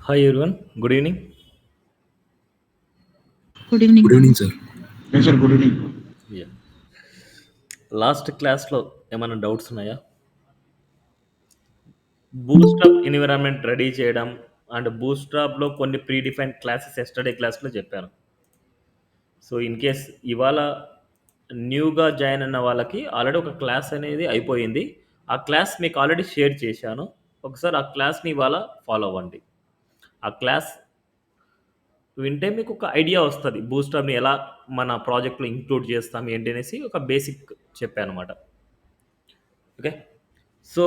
Hi everyone, good evening. Good evening good అండి. Evening sir. Yes, sir. Good evening. Yeah. Last క్లాస్లో ఏమైనా doubts ఉన్నాయా? Bootstrap environment ready చేయడం and బూస్ట్రాప్లో కొన్ని ప్రీ డిఫైన్ క్లాసెస్ ఎస్టర్డే క్లాస్లో చెప్పాను. సో ఇన్ కేస్ ఇవాళ న్యూగా జాయిన్ అయిన వాళ్ళకి ఆల్రెడీ ఒక క్లాస్ అనేది అయిపోయింది. ఆ క్లాస్ మీకు ఆల్రెడీ షేర్ చేశాను. ఒకసారి ఆ క్లాస్ని ఇవాళ ఫాలో అవ్వండి. ఆ క్లాస్ వింటే మీకు ఒక ఐడియా వస్తుంది బూస్ట్రాప్ని ఎలా మన ప్రాజెక్ట్లో ఇంక్లూడ్ చేస్తాం ఏంటి అనేసి ఒక బేసిక్ చెప్పాను అనమాట. ఓకే, సో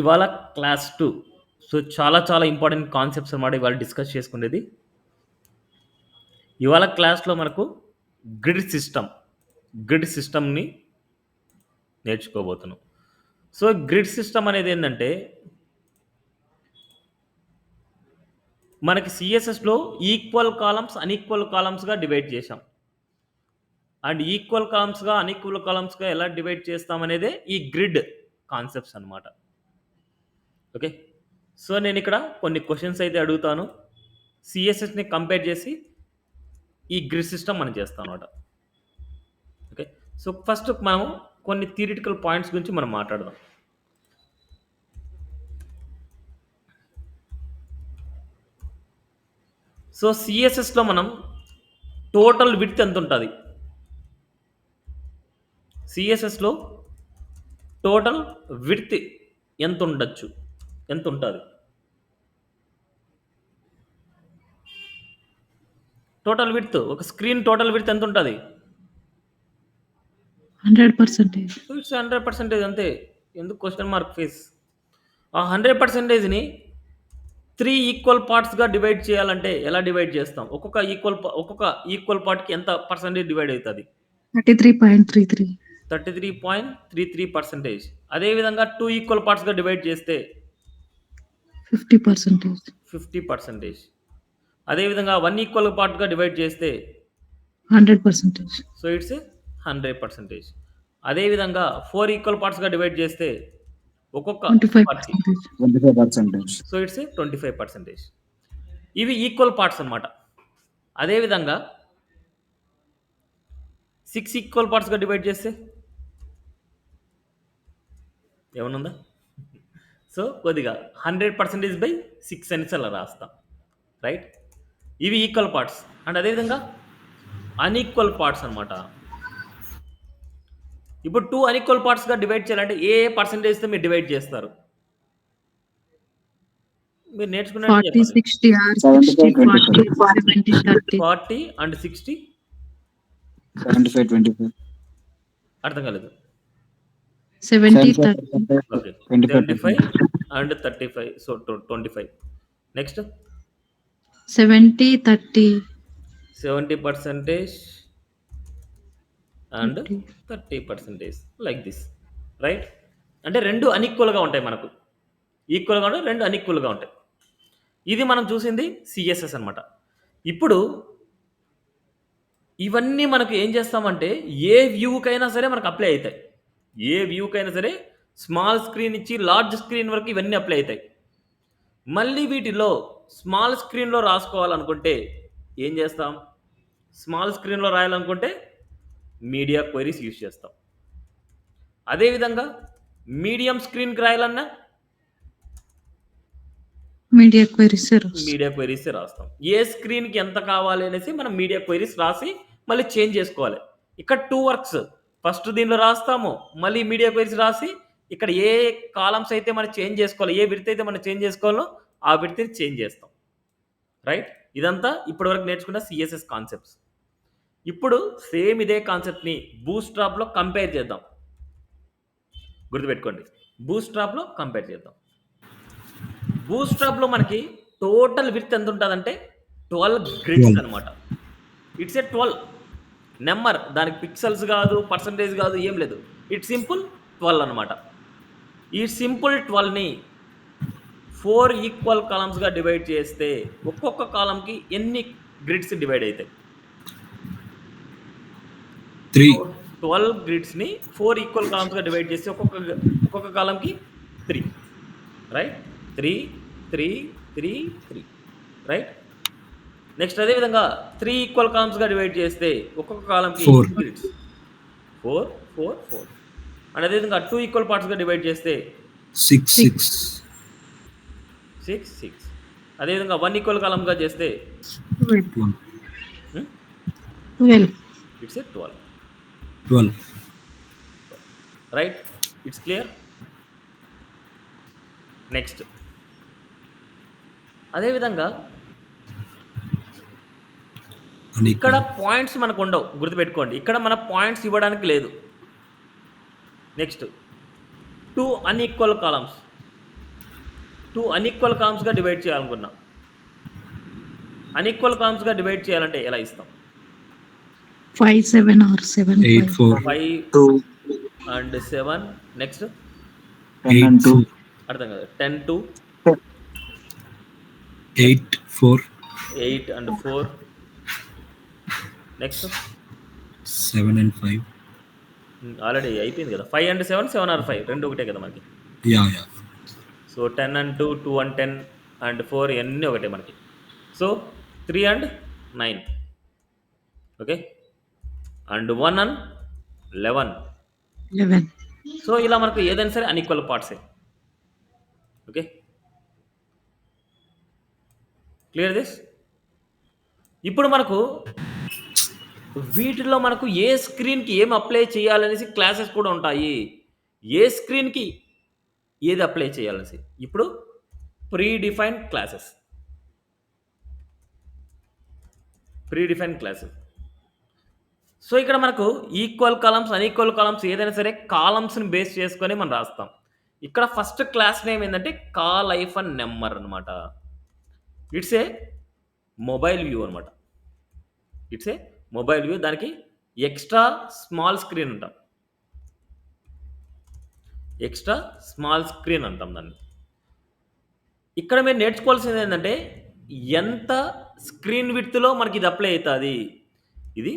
ఇవాళ క్లాస్ 2. సో చాలా చాలా ఇంపార్టెంట్ కాన్సెప్ట్స్ అన్నమాట ఇవాళ డిస్కస్ చేసుకునేది. ఇవాళ క్లాస్లో మనకు గ్రిడ్ సిస్టమ్ని నేర్చుకోబోతున్నాం. సో గ్రిడ్ సిస్టమ్ అనేది ఏంటంటే మనకి సిఎస్ఎస్లో ఈక్వల్ కాలమ్స్ అన్ఈక్వల్ కాలమ్స్గా డివైడ్ చేశాం. అండ్ ఈక్వల్ కాలమ్స్గా అన్ఈక్వల్ కాలమ్స్గా ఎలా డివైడ్ చేస్తామనేదే ఈ గ్రిడ్ కాన్సెప్ట్స్ అనమాట. ఓకే, సో నేను ఇక్కడ కొన్ని క్వశ్చన్స్ అయితే అడుగుతాను. సిఎస్ఎస్ని కంపేర్ చేసి ఈ గ్రిడ్ సిస్టమ్ మనం చేస్తాం అనమాట. ఓకే, సో ఫస్ట్ మనం కొన్ని థియరిటికల్ పాయింట్స్ గురించి మనం మాట్లాడదాం. సో సిఎస్ఎస్లో మనం టోటల్ విడ్త్ ఎంత ఉంటుంది? సిఎస్ఎస్లో టోటల్ విడ్త్ ఎంత ఉండొచ్చు, ఎంత ఉంటుంది? టోటల్ విడ్త్, ఒక స్క్రీన్ టోటల్ విడ్త్ ఎంత ఉంటుంది? 100%. సో ఇట్స్ 100% అంతే. ఎందుకు క్వశ్చన్ మార్క్ ఫేస్? ఆ 100%ని 3 ఈక్వల్ పార్ట్స్గా డివైడ్ చేయాలంటే ఎలా డివైడ్ చేస్తాం? ఒక్కొక్క ఈక్వల్ పార్ట్కి ఎంత పర్సెంటేజ్ డివైడ్ అవుతుంది? 33.33. 33.33%. అదేవిధంగా 2 ఈక్వల్ పార్ట్స్గా డివైడ్ చేస్తే 50%. 50%. అదేవిధంగా 1 ఈక్వల్ పార్ట్గా డివైడ్ చేస్తే 100%. So it's 100%. అదేవిధంగా 4 ఈక్వల్ పార్ట్స్గా డివైడ్ చేస్తే ఒక్కొక్క పార్ట్కి 25%. 25%. So it's 25%. ఇవి ఈక్వల్ పార్ట్స్ అనమాట. అదేవిధంగా 6 ఈక్వల్ పార్ట్స్గా డివైడ్ చేస్తే ఏమనుందా? సో కొద్దిగా 100%/6 అనేసి అలా రాస్తాం, రైట్? ఇవి ఈక్వల్ పార్ట్స్. అండ్ అదేవిధంగా అన్ఈక్వల్ పార్ట్స్ అనమాట. ఇప్పుడు 2 అన్ఈక్వల్ పార్ట్స్గా డివైడ్ చేయాలంటే ఏ పర్సంటేజ్తో మీరు డివైడ్ చేస్తారు? మీరు నేర్చుకున్నట్టు 40, చెప్పాలి. 60 or 60, 40, 70, 30. 40 అండ్ 60 75, 25. అర్థం కాలేదు. 70, 30. Okay, 25, 75 and 35. So 25. Next 70, 30. 70% and 30. 30%, like this, right? అంటే రెండు అన్ఈక్వల్గా ఉంటాయి మనకు. ఈక్వల్గా ఉంటాయి, రెండు అన్ఈక్వల్గా ఉంటాయి. ఇది మనం చూసింది సిఎస్ఎస్ అనమాట. ఇప్పుడు ఇవన్నీ మనకు ఏం చేస్తామంటే ఏ వ్యూకైనా సరే మనకు అప్లై అవుతాయి. ఏ వ్యూకైనా సరే స్మాల్ స్క్రీన్ ఇచ్చి లార్జ్ స్క్రీన్ వరకు ఇవన్నీ అప్లై అవుతాయి. మళ్ళీ వీటిలో స్మాల్ స్క్రీన్లో రాసుకోవాలనుకుంటే ఏం చేస్తాం? స్మాల్ స్క్రీన్లో రాయాలనుకుంటే మీడియా క్వైరీస్ యూజ్ చేస్తాం. అదేవిధంగా మీడియం స్క్రీన్కి రాయాలన్నా మీడియా క్వైరీస్ మీడియా క్వైరీస్ రాస్తాం. ఏ స్క్రీన్కి ఎంత కావాలి అనేసి మనం మీడియా క్వైరీస్ రాసి మళ్ళీ చేంజ్ చేసుకోవాలి. ఇక్కడ 2 వర్క్స్. ఫస్ట్ దీనిలో రాస్తాము, మళ్ళీ మీడియా క్వైరీస్ రాసి ఇక్కడ ఏ కాలమ్స్ అయితే మనం చేంజ్ చేసుకోవాలి, ఏ విడత్ అయితే మనం చేంజ్ చేసుకోవాలో ఆ విడతని చేంజ్ చేస్తాం, రైట్? ఇదంతా ఇప్పటివరకు నేర్చుకున్న సిఎస్ఎస్ కాన్సెప్ట్స్. ఇప్పుడు సేమ్ ఇదే కాన్సెప్ట్ని బూస్ట్రాప్లో కంపేర్ చేద్దాం. గుర్తుపెట్టుకోండి, బూస్ట్రాప్లో కంపేర్ చేద్దాం. బూస్ట్రాప్లో మనకి టోటల్ విడ్త్ ఎంత ఉంటుందంటే 12 గ్రిడ్స్ అనమాట. ఇట్స్ ఏ 12 నెంబర్, దానికి పిక్సెల్స్ కాదు, పర్సంటేజ్ కాదు, ఏం లేదు. ఇట్స్ సింపుల్ 12 అనమాట. ఈ సింపుల్ 12ని 4 ఈక్వల్ కాలమ్స్గా డివైడ్ చేస్తే ఒక్కొక్క కాలంకి ఎన్ని గ్రిడ్స్ డివైడ్ అవుతాయి? 3. 12 గ్రిడ్స్ని 4 ఈక్వల్ కాలమ్స్గా డివైడ్ చేస్తే ఒక్కొక్క కాలంకి 3, రైట్? 3, 3, 3 3 రైట్. నెక్స్ట్ అదేవిధంగా 3 ఈక్వల్ కాలమ్స్గా డివైడ్ చేస్తే ఒక్కొక్క కాలంకి 4 డిజిట్స్ 4 4 4. అండ్ అదేవిధంగా 2 ఈక్వల్ పార్ట్స్గా డివైడ్ చేస్తే 6 6 6 6. అదేవిధంగా 1 ఈక్వల్ కాలంగా చేస్తే 12. 12 12. It's a 12. 12 right, it's clear. Next అదేవిధంగా అని ఇక్కడ పాయింట్స్ మనకు ఉండవు, గుర్తుపెట్టుకోండి. ఇక్కడ మన పాయింట్స్ ఇవ్వడానికి లేదు. నెక్స్ట్ 2 అన్ఈక్వల్ కాలమ్స్, 2 అన్ఈక్వల్ కాలమ్స్గా డివైడ్ చేయాలనుకున్నాం. అన్ఈక్వల్ కాలమ్స్గా డివైడ్ చేయాలంటే ఎలా ఇస్తాం? 5 7 or 7 8 5. 4 5 2, అండ్ 7. నెక్స్ట్ 10 and 2, అర్థం కదా, 10 2 8 4 8 అండ్ 4. నెక్స్ట్ 7 and 5 ఆల్రెడీ అయిపోయింది కదా. 5 అండ్ 7 7 ఆర్ 5 రెండు ఒకటే కదా మనకి. yeah so 10 and 2 2 and 10 and 4 ఇవన్నీ ఒకటే మనకి. So 3 and 9 okay, and 1 and 11. 11. So ఇలా మనకు ఏదైనా సరే అన్ఈక్వల్ పార్ట్సే. Okay, clear this. ఇప్పుడు మనకు వీటిలో మనకు ఏ స్క్రీన్కి ఏం అప్లై చేయాలనేసి క్లాసెస్ కూడా ఉంటాయి. ఏ స్క్రీన్కి ఏది అప్లై చేయాలనేసి ఇప్పుడు ప్రీ డిఫైన్డ్ క్లాసెస్. సో ఇక్కడ మనకు ఈక్వల్ కాలమ్స్ అన్ఈక్వల్ కాలమ్స్ ఏదైనా సరే కాలమ్స్ని బేస్ చేసుకొని మనం రాస్తాం. ఇక్కడ ఫస్ట్ క్లాస్ నేమ్ ఏంటంటే కాల్-నెంబర్ అనమాట. ఇట్స్ ఏ మొబైల్ వ్యూ అనమాట. It's a mobile view. దానికి ఎక్స్ట్రా స్మాల్ స్క్రీన్ అంటాం. ఎక్స్ట్రా స్మాల్ స్క్రీన్ అంటాం దాన్ని. ఇక్కడ మీరు నేర్చుకోవాల్సింది ఏంటంటే ఎంత స్క్రీన్ విడ్త్లో మనకి ఇది అప్లై అవుతుంది. ఇది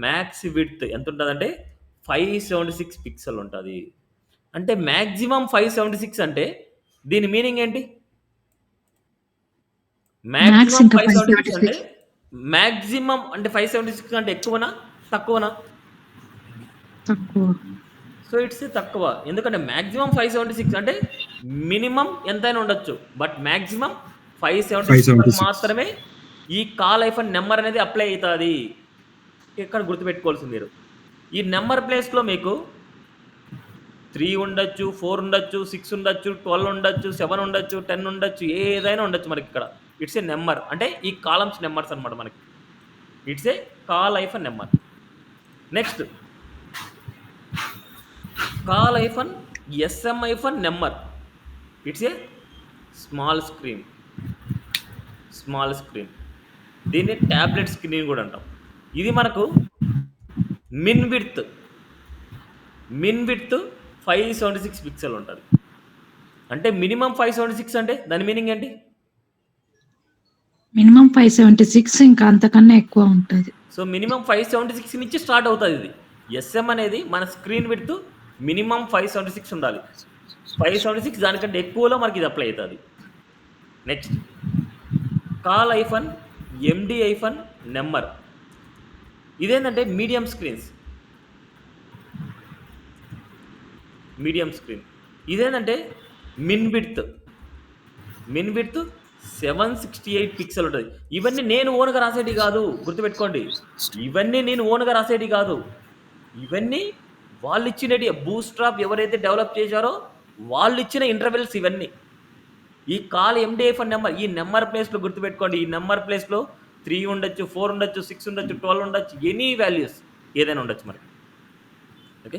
మ్యాక్స్ విడ్త్ ఎంత ఉంటుందంటే 576 పిక్సెల్ ఉంటుంది. అంటే మ్యాక్సిమం 576 అంటే దీని మీనింగ్ ఏంటి? మ్యాక్సిమం ఇంకా 576 అంటే 576. మ్యాక్సిమం అంటే 576 అంటే ఎక్కువనా తక్కువనా? తక్కువ. సో ఇట్స్ తక్కువ. ఎందుకంటే మ్యాక్సిమం 576 అంటే మినిమం ఎంతైనా ఉండొచ్చు, బట్ మ్యాక్సిమం 576 మాత్రమే ఈ కాల్-నెంబర్ అనేది అప్లై అవుతుంది. ఇక్కడ గుర్తుపెట్టుకోవాల్సింది మీరు ఈ నెంబర్ ప్లేస్లో మీకు 3 ఉండొచ్చు, 4 ఉండొచ్చు, 6 ఉండొచ్చు, 12 ఉండొచ్చు, 7 ఉండొచ్చు, 10 ఉండొచ్చు, ఏదైనా ఉండొచ్చు మనకి. ఇక్కడ ఇట్స్ ఏ నెంబర్ అంటే ఈ కాలమ్స్ నెంబర్స్ అనమాట మనకి. It's a call-number. Next call-number it's a small screen. దీన్ని ట్యాబ్లెట్ స్క్రీన్ కూడా అంటాం. ఇది మనకు మిన్ విడ్త్ 576 పిక్సెల్ ఉంటుంది. అంటే మినిమం 576 అంటే దాని మీనింగ్ ఏంటి? మినిమం 576, ఇంకా అంతకన్నా ఎక్కువ ఉంటుంది. సో మినిమం 576 నుంచి స్టార్ట్ అవుతుంది ఇది. ఎస్ఎం అనేది మన స్క్రీన్ విడ్త్ మినిమం 576 ఉండాలి. 576 దానికంటే ఎక్కువలో మనకి ఇది అప్లై అవుతుంది. నెక్స్ట్ కాల్-నెంబర్ ఇదేంటంటే మీడియం స్క్రీన్. ఇదేంటంటే మిన్ విడ్త్ 768 పిక్సెల్ ఉంటుంది. ఇవన్నీ నేను ఓన్గా రాసేటి కాదు, గుర్తుపెట్టుకోండి. ఇవన్నీ వాళ్ళు ఇచ్చినవి. బూస్ట్రాప్ ఎవరైతే డెవలప్ చేశారో వాళ్ళు ఇచ్చిన ఇంటర్వెల్స్ ఇవన్నీ. ఈ కాల్-నెంబర్ ఈ నెంబర్ ప్లేస్లో గుర్తుపెట్టుకోండి. ఈ నెంబర్ ప్లేస్లో 3 ఉండొచ్చు, 4 ఉండొచ్చు, 6 ఉండొచ్చు, 12 ఉండొచ్చు, ఎనీ వాల్యూస్ ఏదైనా ఉండొచ్చు మనకి. ఓకే,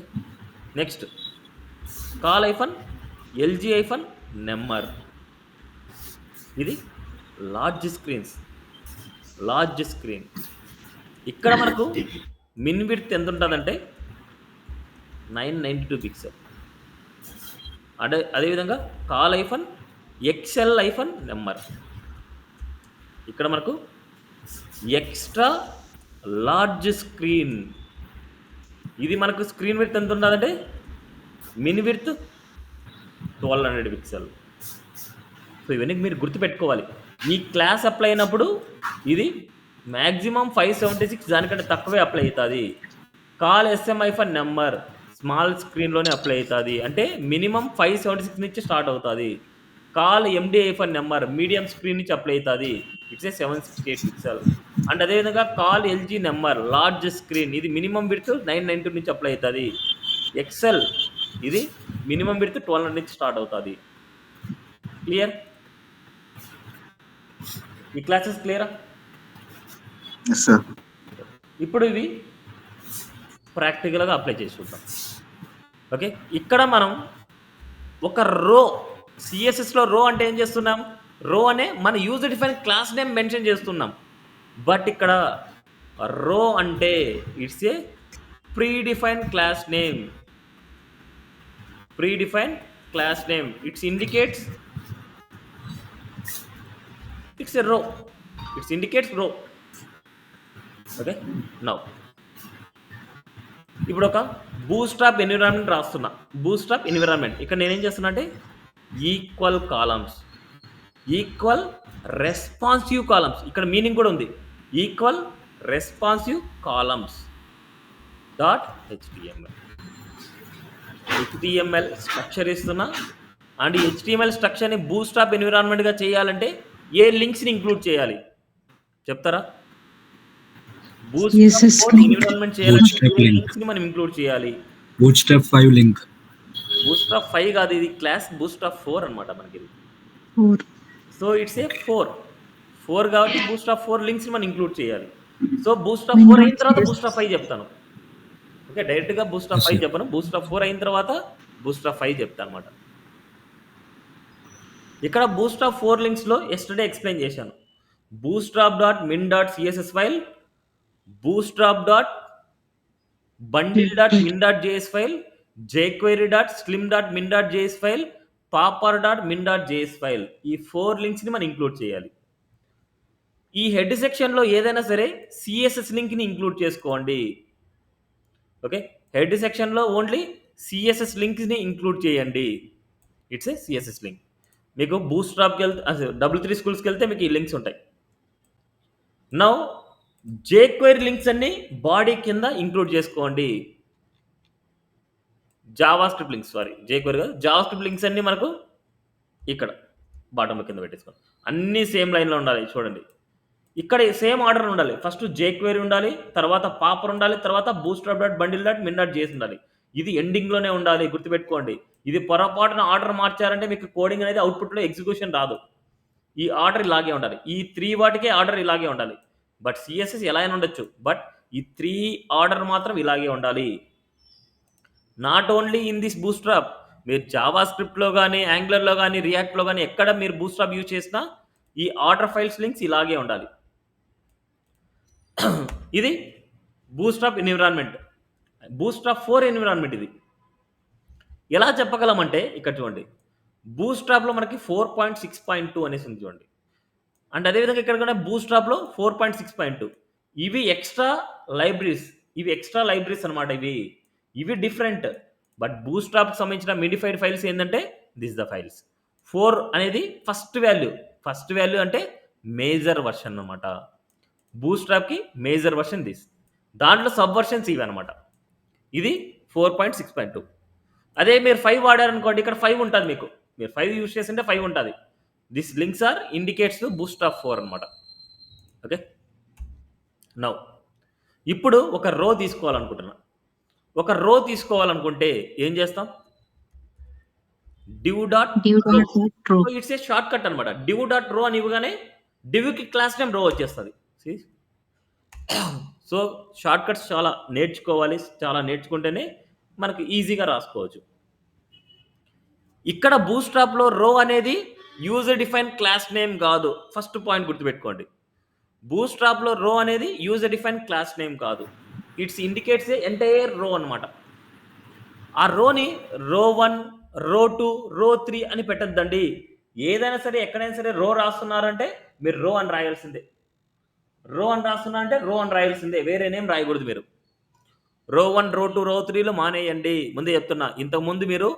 నెక్స్ట్ కాల్-నెంబర్ ఇది లార్జ్ స్క్రీన్. ఇక్కడ మనకు మిన్ విడ్త్ ఎంత ఉంటుందంటే 992 పిక్సెల్. అదేవిధంగా కాల్-నెంబర్ ఇక్కడ మనకు ఎక్స్ట్రా లార్జ్ స్క్రీన్. ఇది మనకు స్క్రీన్ విడ్త్ ఎంత ఉంటుందంటే మిన్ విడ్త్ 1200 పిక్సెల్. సో ఇవన్నీ మీరు గుర్తుపెట్టుకోవాలి. ఈ క్లాస్ అప్లై అయినప్పుడు ఇది మాక్సిమం 576 దానికంటే తక్కువే అప్లై అవుతుంది. Col SM for number small స్క్రీన్లోనే అప్లై అవుతుంది. అంటే మినిమం 576 నుంచి స్టార్ట్ అవుతుంది. Col MD for number medium screen నుంచి అప్లై అవుతుంది. It's a 768 pixel. అండ్ అదేవిధంగా col LG number large screen ఇది మినిమం విడ్త్ 992 నుంచి అప్లై అవుతుంది. ఎక్సెల్ ఇది మినిమం విడ్త్ 1200 నుంచి స్టార్ట్ అవుతుంది. క్లియర్? ఈ క్లాసెస్ క్లియరా? Yes sir. ఇప్పుడు ఇవి ప్రాక్టికల్గా అప్లై చేసి చూద్దాం. ఓకే, ఇక్కడ మనం ఒక రో సిఎస్ఎస్లో రో అంటే ఏం చేస్తున్నాం? రో అనే మన user define class name mention చేస్తున్నాం. బట్ ఇక్కడ రో అంటే it's a pre define class name. Pre define class name it's indicates it's a row, it indicates row. Okay, now ఇప్పుడు ఒక బూస్ట్రాప్ ఎన్విరాన్మెంట్ రాస్తున్నా. బూస్ట్రాప్ ఎన్విరాన్మెంట్ ఇక్కడ నేనేం చేస్తున్నా అంటే equal columns, equal responsive columns. ఇక్కడ మీనింగ్ కూడా ఉంది. Equal responsive columns dot HTML structure ఇస్తున్నా. అండ్ ఈ హెచ్టిఎంఎల్ స్ట్రక్చర్ని బూస్ట్రాప్ ఎన్విరాన్మెంట్గా చేయాలంటే ఏ లింక్స్ని ఇంక్లూడ్ చేయాలి చెప్తారా? బూస్ట్రాప్ ఎన్విరాన్మెంట్ చేయాలంటే ఏ లింక్స్ని మనం ఇంక్లూడ్ చేయాలి? Bootstrap 5 link. బూస్ట్రాప్ 5 కాదు, ఇది క్లాస్ బూస్ట్రాప్ 4 అనమాట మనకి. 4. సో ఇట్స్ ఏ 4 కాబట్టి బూస్ట్రాప్ 4 లింక్స్ని మనం ఇంక్లూడ్ చేయాలి. సో బూస్ట్రాప్ 4 అయిన తర్వాత బూస్ట్రాప్ 5 చెప్తాను. ఓకే, డైరెక్ట్గా బూస్ట్రాప్ 5 చెప్పను. బూస్ట్రాప్ 4 అయిన తర్వాత బూస్ట్రాప్ 5 చెప్తాను అనమాట. ఇక్కడ బూస్ట్రాప్ 4 లింక్స్లో ఎస్టర్డే ఎక్స్ప్లెయిన్ చేశాను. Bootstrap dot min dot CSS file, Bootstrap dot bundle dot min dot JS file, jQuery dot slim dot min dot JS file, Popper dot min dot JS file. ఈ 4 లింక్స్ని మనం include చేయాలి. ఈ head సెక్షన్లో ఏదైనా సరే CSS లింక్ని include చేసుకోండి. Okay, head సెక్షన్లో ఓన్లీ సిఎస్ఎస్ లింక్స్ని ఇంక్లూడ్ చేయండి. It's a CSS link. మీకు బూస్ట్రాప్కి వెళ్తే W3 స్కూల్స్కి వెళ్తే మీకు ఈ లింక్స్ ఉంటాయి. నౌ jQuery లింక్స్ అన్ని బాడీ కింద ఇంక్లూడ్ చేసుకోండి. జావాస్క్రిప్ట్ లింక్స్, సారీ jQuery కాదు, జావాస్క్రిప్ట్ లింక్స్ అన్ని మనకు ఇక్కడ బాటంలో కింద పెట్టేసుకోండి. అన్నీ సేమ్ లైన్లో ఉండాలి. చూడండి, ఇక్కడ సేమ్ ఆర్డర్ ఉండాలి. ఫస్ట్ jQuery ఉండాలి, తర్వాత పాపర్ ఉండాలి, తర్వాత bootstrap dot bundle dot min dot JS ఉండాలి. ఇది ఎండింగ్లోనే ఉండాలి, గుర్తుపెట్టుకోండి. ఇది పొరపాటున ఆర్డర్ మార్చారంటే మీకు కోడింగ్ అనేది అవుట్పుట్లో ఎగ్జిక్యూషన్ రాదు. ఈ ఆర్డర్ ఇలాగే ఉండాలి. ఈ 3 వాటికే ఆర్డర్ ఇలాగే ఉండాలి. బట్ సిఎస్ఎస్ ఎలా అయినా ఉండొచ్చు, బట్ ఈ 3 ఆర్డర్ మాత్రం ఇలాగే ఉండాలి. Not only in this bootstrap, మీరు జావా స్క్రిప్ట్లో కానీ యాంగ్లర్లో కానీ రియాక్ట్లో కానీ ఎక్కడ మీరు బూస్ట్రాప్ యూజ్ చేసినా ఈ ఆర్డర్ ఫైల్స్ లింక్స్ ఇలాగే ఉండాలి. ఇది బూస్ట్రాప్ ఎన్విరాన్మెంట్, బూస్ట్రాప్ 4 ఎన్విరాన్మెంట్. ఇది ఎలా చెప్పగలమంటే ఇక్కడ చూడండి, బూస్ట్రాప్లో మనకి 4.6.2 అనేసి ఉంది చూడండి. అండ్ అదేవిధంగా ఇక్కడ కూడా బూస్ట్రాప్లో 4.6.2. ఇవి ఎక్స్ట్రా లైబ్రరీస్ అనమాట. ఇవి డిఫరెంట్. బట్ బూస్ట్రాప్కి సంబంధించిన మిడిఫైడ్ ఫైల్స్ ఏంటంటే దిస్ ద ఫైల్స్. 4 అనేది ఫస్ట్ వాల్యూ అంటే మేజర్ వర్షన్ అనమాట. బూస్ట్రాప్కి మేజర్ వర్షన్ దిస్, దాంట్లో సబ్ వర్షన్స్ ఇవి అనమాట. ఇది 4.6.2. అదే మీరు 5 వాడారనుకోండి, ఇక్కడ 5 ఉంటుంది. మీకు మీరు 5 యూజ్ చేస్తుంటే 5 ఉంటుంది. This links are indicates bootstrap 4 అనమాట. ఓకే, నౌ ఇప్పుడు ఒక రో తీసుకోవాలనుకుంటున్నా. ఒక రో తీసుకోవాలనుకుంటే ఏం చేస్తాం? div డాట్ రో. ఇట్స్ ఏ షార్ట్ కట్ అనమాట. div డాట్ రో అని ఇవ్వగానే divకి క్లాస్ నేమ్ రో వచ్చేస్తుంది. సో షార్ట్ కట్స్ చాలా నేర్చుకోవాలి. చాలా నేర్చుకుంటేనే మనకు ఈజీగా రాసుకోవచ్చు. ఇక్కడ బూస్ట్రాప్లో రో అనేది యూజర్ డిఫైన్ క్లాస్ నేమ్ కాదు. ఫస్ట్ పాయింట్ గుర్తుపెట్టుకోండి. బూస్ట్రాప్లో రో అనేది యూజర్ డిఫైన్ క్లాస్ నేమ్ కాదు. ఇట్స్ ఇండికేట్స్ ఏ ఎంటైర్ రో అనమాట. ఆ రోని రో 1, రో 2, రో 3 అని పెట్టద్దండి. ఏదైనా సరే ఎక్కడైనా సరే రో రాస్తున్నారంటే మీరు రో అని రాయాల్సిందే. రో అని రాస్తున్నారంటే రో అని రాయాల్సిందే, వేరే నేమ్ రాయకూడదు. మీరు రో 1, రో 2, రో 3లో మానేయండి. ముందే చెప్తున్నా. ఇంతకుముందు మీరు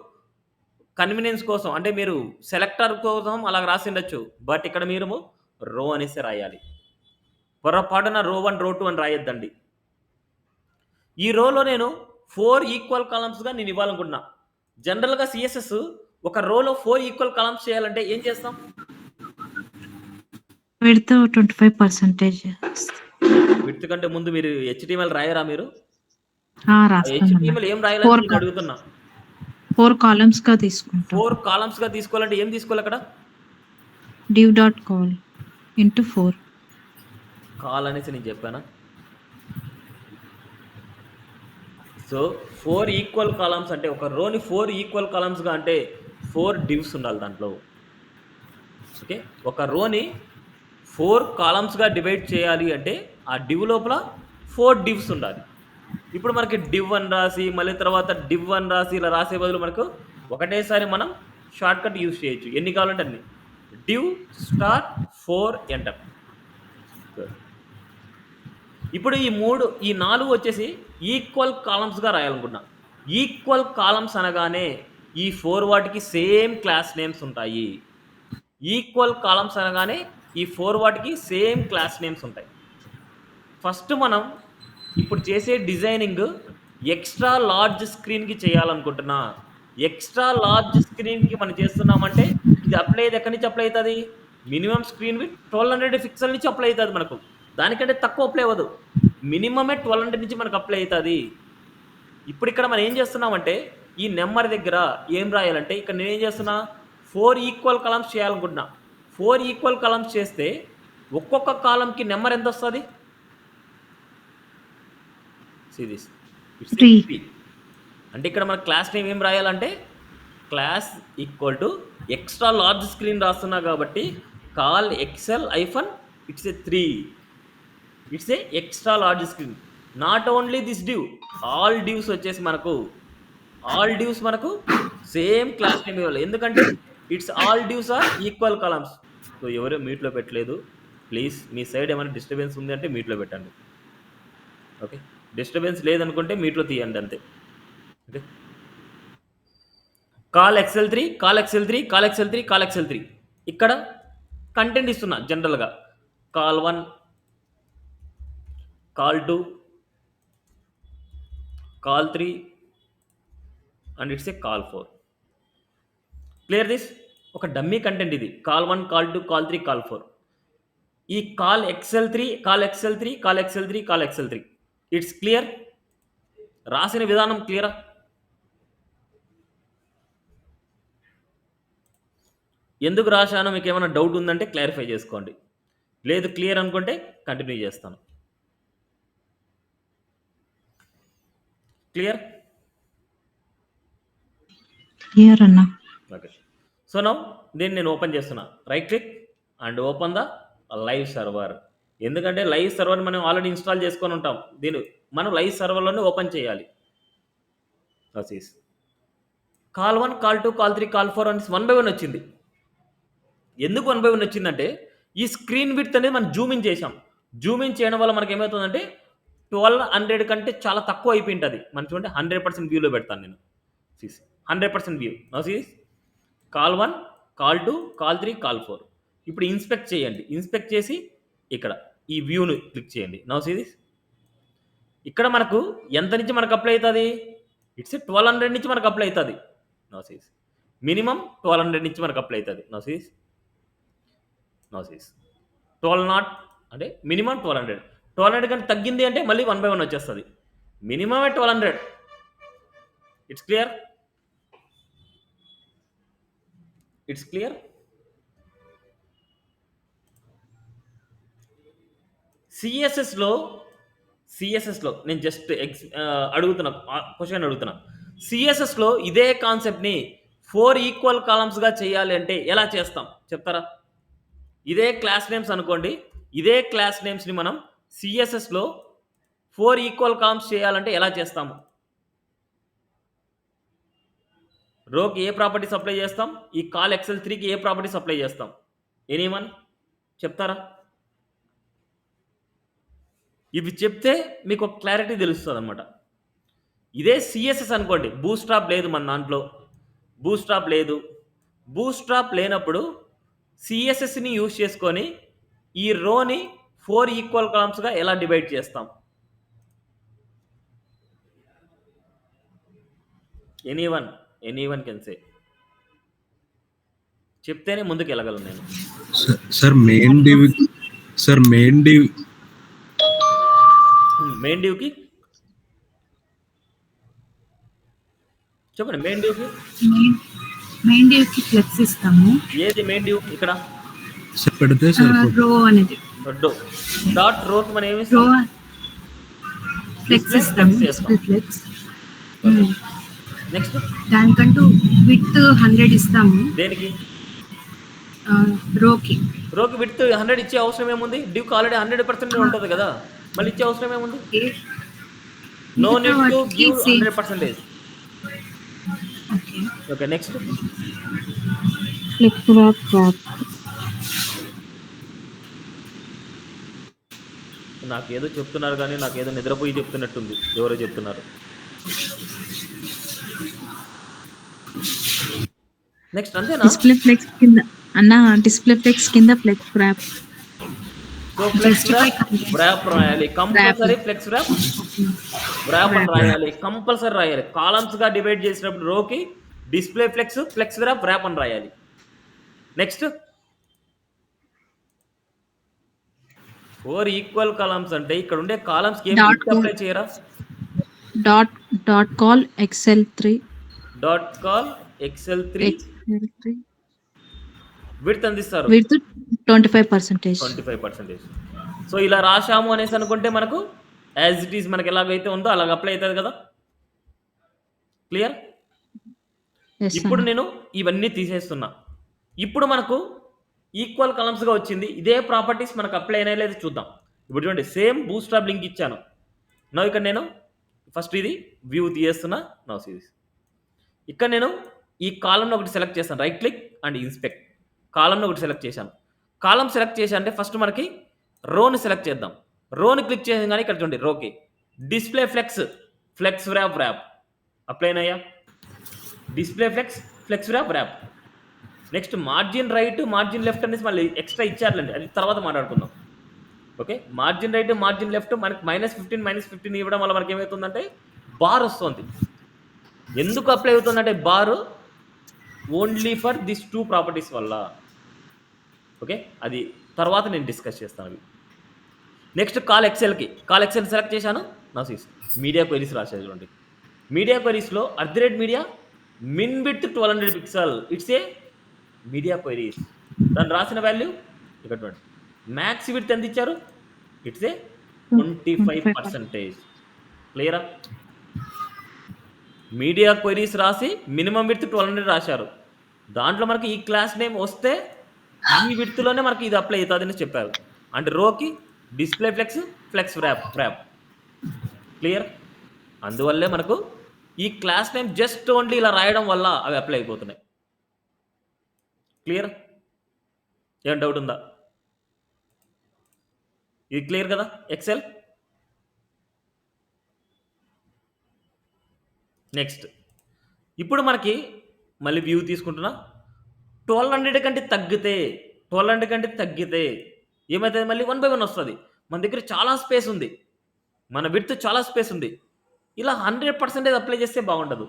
కన్వీనియన్స్ కోసం అంటే మీరు సెలెక్టర్ కోసం అలా రాసిండొచ్చు. బట్ ఇక్కడ మీరు రో అనేసి రాయాలి. పొరపాటున రో 1, రో 2 అని రాయొద్దండి. ఈ రోలో నేను 4 ఈక్వల్ కాలమ్స్‌గా నేను ఇవ్వాలనుకుంటున్నా. జనరల్‌గా సీఎస్ఎస్ ఒక రోలో 4 ఈక్వల్ కాలమ్స్ చేయాలంటే ఏం చేస్తాం? విడ్త్ 25% విడ్త్ కంటే ముందు మీరు హెచ్‌టీఎంఎల్ రాయరా మీరు? రాస్తామన్నా. హెచ్‌టీఎంఎల్ ఏం రాయాలని 4 నేను అడుగుతున్నా. 4 కాలమ్స్‌గా తీసుకుంటాం. 4 కాలమ్స్‌గా తీసుకోవాలంటే ఏం తీసుకోవాలక్కడ? div.col into 4. కాల్ అనేసి నేను చెప్పానా? సో 4 ఈక్వల్ కాలమ్స్ అంటే ఒక రోని 4 ఈక్వల్ కాలమ్స్‌గా అంటే 4 డివ్స్ ఉండాలి దాంట్లో. ఓకే. ఒక రోని 4 కాలమ్స్‌గా డివైడ్ చేయాలి అంటే ఆ డివ్ లోపల 4 డివ్స్ ఉండాలి. ఇప్పుడు మనకి డివ్ అని రాసి మళ్ళీ తర్వాత డివ్ అని రాసి ఇలా రాసే బదులు మనకు ఒకటేసారి మనం షార్ట్‌కట్ యూజ్ చేయొచ్చు. ఎన్ని కావాలంటే అన్ని. Div star 4 enter. ఇప్పుడు ఈ 4 వచ్చేసి ఈక్వల్ కాలమ్స్‌గా రాయాలనుకుంటున్నా. ఈక్వల్ కాలమ్స్ అనగానే ఈ 4 వాటికి సేమ్ క్లాస్ నేమ్స్ ఉంటాయి. ఈక్వల్ కాలమ్స్ అనగానే ఈ 4 వాటికి సేమ్ క్లాస్ నేమ్స్ ఉంటాయి. ఫస్ట్ మనం ఇప్పుడు చేసే డిజైనింగ్ ఎక్స్ట్రా లార్జ్ స్క్రీన్‌కి చేయాలనుకుంటున్నా. ఎక్స్ట్రా లార్జ్ స్క్రీన్‌కి మనం చేస్తున్నామంటే ఇది అప్లై అయ్యేది ఎక్కడి నుంచి అప్లై అవుతది? మినిమమ్ స్క్రీన్ విడ్త్ 1200 పిక్సెల్ నుంచి అప్లై అవుతది మనకు. దానికంటే తక్కువ అప్లై అవ్వదు. మినిమమే 1200 నుంచి మనకు అప్లై అవుతది. ఇప్పుడు ఇక్కడ మనం ఏం చేస్తున్నామంటే ఈ నెంబర్ దగ్గర ఏం రాయాలంటే ఇక్కడ నేనేం చేస్తున్నా 4 ఈక్వల్ కాలమ్స్ చేయాలనుకుంటున్నా. 4 ఈక్వల్ కాలమ్స్ చేస్తే ఒక్కొక్క కాలమ్‌కి నెంబర్ ఎంత వస్తది? See this. ఇట్స్ 3. అంటే ఇక్కడ మన క్లాస్ నేమ్ ఏం రాయాలంటే class equal to extra large screen రాస్తున్నా కాబట్టి col XL hyphen it's a 3. It's a extra large screen. Not only this div, all divs వచ్చేసి మనకు సేమ్ క్లాస్ నేమ్ ఇవ్వాలి. ఎందుకంటే it's all divs are equal columns. So ఎవరో మ్యూట్లో పెట్టలేదు. Please మీ సైడ్ ఏమైనా డిస్టర్బెన్స్ ఉంది అంటే మ్యూట్లో పెట్టండి. ఓకే. డిస్టర్బెన్స్ లేదనుకుంటే మ్యూట్లో తీయండి అంతే. Okay. Col XL 3, col XL 3, col XL 3, col XL 3. ఇక్కడ కంటెంట్ ఇస్తున్నా జనరల్‌గా col 1, col 2, col 3 and it's a col 4. Clear this? ఒక డమ్మీ కంటెంట్ ఇది. Col 1, col 2, col 3, col 4. ఈ col XL 3, col XL 3, col XL 3, col XL 3. It's clear? రాసిన విధానం క్లియరా? ఎందుకు రాశానో మీకు ఏమైనా డౌట్ ఉందంటే క్లారిఫై చేసుకోండి. లేదు క్లియర్ అనుకుంటే కంటిన్యూ చేస్తాను. క్లియర్? క్లియర్ అన్న. ఓకే. సో నౌ దీన్ని నేను ఓపెన్ చేస్తున్నా. Right click and open the live server. ఎందుకంటే లైవ్ సర్వర్ మనం ఆల్రెడీ ఇన్స్టాల్ చేసుకొని ఉంటాం. దీన్ని మనం లైవ్ సర్వర్లోనే ఓపెన్ చేయాలి. That's call 1, col 2, col 3, col 4 అని 1 బై 1 వచ్చింది. ఎందుకు 1 బై 1 వచ్చిందంటే ఈ స్క్రీన్ విడ్త్ అనేది మనం జూమ్ ఇన్ చేసాం. జూమ్ ఇన్ చేయడం వల్ల మనకి ఏమవుతుందంటే 1200 కంటే చాలా తక్కువ అయిపోయి ఉంటుంది. మనం చూడండి 100% వ్యూలో పెడతాను నేను. 100% view. Now see col 1, col 2, col 3, col 4. ఇప్పుడు ఇన్స్పెక్ట్ చేయండి. ఇన్స్పెక్ట్ చేసి ఇక్కడ ఈ వ్యూను క్లిక్ చేయండి. Now see this. ఇక్కడ మనకు ఎంత నుంచి మనకు అప్లై అవుతుంది? ఇట్స్ 1200 నుంచి మనకు అప్లై అవుతుంది. నౌ సీ మినిమం 1200 నుంచి మనకు అప్లై అవుతుంది. నౌ సీ 12 అంటే మినిమం 1200. 1200 కంటే తగ్గింది అంటే మళ్ళీ 1 బై 1 వచ్చేస్తుంది. మినిమమే 1200. It's clear? It's clear? సిఎస్ఎస్లో నేను జస్ట్ అడుగుతున్నా క్వశ్చన్ అడుగుతున్నా. సిఎస్ఎస్లో ఇదే కాన్సెప్ట్ని 4 ఈక్వల్ కాలమ్స్గా చేయాలి అంటే ఎలా చేస్తాం చెప్తారా? ఇదే క్లాస్ నేమ్స్ అనుకోండి. ఇదే క్లాస్ నేమ్స్ని మనం సిఎస్ఎస్లో 4 ఈక్వల్ కాలమ్స్ చేయాలంటే ఎలా చేస్తాము? రోకి ఏ ప్రాపర్టీస్ అప్లై చేస్తాం? ఈ కాల్ ఎక్సెల్ 3కి ఏ ప్రాపర్టీస్ అప్లై చేస్తాం? ఎనీవన్ చెప్తారా? ఇవి చెప్తే మీకు ఒక క్లారిటీ తెలుస్తుంది అనమాట. ఇదే సిఎస్ఎస్ అనుకోండి. బూస్ట్రాప్ లేదు మన దాంట్లో. బూస్ట్రాప్ లేదు. బూస్ట్రాప్ లేనప్పుడు సిఎస్ఎస్ని యూజ్ చేసుకొని ఈ రోని 4 ఈక్వల్ కాలమ్స్గా ఎలా డివైడ్ చేస్తాం? Anyone can say. చెప్తేనే ముందుకు వెళ్ళగలను నేను. సార్ మెయిన్ డ్యూకి చెప్పండి. మెయిన్ డ్యూకి మెయిన్ డ్యూకి ఫ్లెక్స్ ఇస్తాము. ఏది మెయిన్ డ్యూ? ఇక్కడ పెడితే సరిపోతుంది. రో అనేది డాట్ రోకి మనం ఏమి రో ఫ్లెక్స్ ఇస్తాము. Display flex. నెక్స్ట్ దానికంటూ విత్ 100 ఇస్తాము. దేనికి? రోకి విత్ 100 ఇచ్చే అవసరం ఏముంది? డ్యూకి ఆల్రెడీ 100% ఉంటుంది కదా, మళ్ళీ ఇచ్చే అవసరం ఏముంది? No need to give 100%. Okay, next flex wrap. నాకేదో చెప్తున్నారు కానీ నాకేదో నిద్రపోయి చెప్తున్నట్టుంది. ఎవరో చెప్తున్నారు. నెక్స్ట్ అంతేనా? డిస్ప్లే ఫ్లెక్స్ కింద డిస్ప్లే ఫ్లెక్స్ కింద flex wrap. So flex wrap రాయాలి కంపల్సరీ. ఫ్లెక్స్ ర్యాప్ అని రాయాలి, కంపల్సరీ రాయాలి. కాలమ్స్ గా డివైడ్ చేసినప్పుడు రోకి డిస్ప్లే ఫ్లెక్స్ ర్యాప్ అని రాయాలి. నెక్స్ట్ 4 ఈక్వల్ కాలమ్స్ అంటే ఇక్కడ ఉండే కాలమ్స్ కి అప్లై చేయరా? డాట్ కాల్ ఎక్సెల్ 3 విడ్త్ అందిస్తారు. విత్ 25%. సో ఇలా రాశాము అనేసి అనుకుంటే మనకు యాజ్ ఇట్ ఈస్ మనకి ఎలాగైతే ఉందో అలాగ అప్లై అవుతుంది కదా. క్లియర్? ఇప్పుడు నేను ఇవన్నీ తీసేస్తున్నా. ఇప్పుడు మనకు ఈక్వల్ కాలమ్స్గా వచ్చింది. ఇదే ప్రాపర్టీస్ మనకు అప్లై అయినా లేదు చూద్దాం. ఇప్పుడు చూడండి, సేమ్ బూస్ట్రాప్ లింక్ ఇచ్చాను. నా ఇక్కడ నేను ఫస్ట్ ఇది వ్యూ తీసేస్తున్నా. నా సిరీస్ ఇక్కడ నేను ఈ కాలంలో ఒకటి సెలెక్ట్ చేస్తాను. Right click and inspect. కాలంలో ఒకటి సెలెక్ట్ చేశాను. కాలం సెలెక్ట్ చేశా అంటే ఫస్ట్ మనకి రోని సెలెక్ట్ చేద్దాం. రోని క్లిక్ చేసాం కానీ ఇక్కడ చూడండి రోకి డిస్ప్లే ఫ్లెక్స్ ర్యాప్ అప్లై అయ్యా. Display flex wrap. Next margin right margin left అనేసి మళ్ళీ ఎక్స్ట్రా ఇచ్చారులేండి, అది తర్వాత మాట్లాడుకుందాం. Okay, margin right margin left మనకి -15 ఇవ్వడం వల్ల మనకి ఏమవుతుందంటే బార్ వస్తుంది. ఎందుకు అప్లై అవుతుందంటే bar only for this 2 properties వల్ల. ఓకే, అది తర్వాత నేను డిస్కస్ చేస్తాను అవి. నెక్స్ట్ కాల్ ఎక్సెల్ సెలెక్ట్ చేశాను. నా సీస్ మీడియా క్వెరీస్ రాసేది చూడండి. మీడియా క్వెరీస్లో @media min width 1200 pixel. It's a media queries. దాన్ని రాసిన వాల్యూ ఇక్కడ చూడండి. మ్యాక్స్ విడ్త్ ఎంత ఇచ్చారు? It's a 25%. క్లియరా? మీడియా క్వెరీస్ రాసి మినిమం విడ్త్ 1200 రాశారు. దాంట్లో మనకి ఈ క్లాస్ నేమ్ వస్తే ఈ విడ్త్లోనే మనకి ఇది అప్లై అవుతుంది అని చెప్పారు. అంటే రోకి డిస్ప్లే ఫ్లెక్స్ ర్యాప్. క్లియర్? అందువల్లే మనకు ఈ క్లాస్ నేమ్ జస్ట్ ఓన్లీ ఇలా రాయడం వల్ల అవి అప్లై అయిపోతున్నాయి. క్లియర్? ఏం డౌట్ ఉందా? ఇది క్లియర్ కదా? ఎక్సెల్. నెక్స్ట్ ఇప్పుడు మనకి మళ్ళీ వ్యూ తీసుకుంటున్నా. 1200 కంటే తగ్గితే ఏమవుతుంది? మళ్ళీ 1 by 1 వస్తుంది. మన దగ్గర చాలా స్పేస్ ఉంది, మన విడ్త్ చాలా స్పేస్ ఉంది. ఇలా 100% అప్లై చేస్తే బాగుండదు.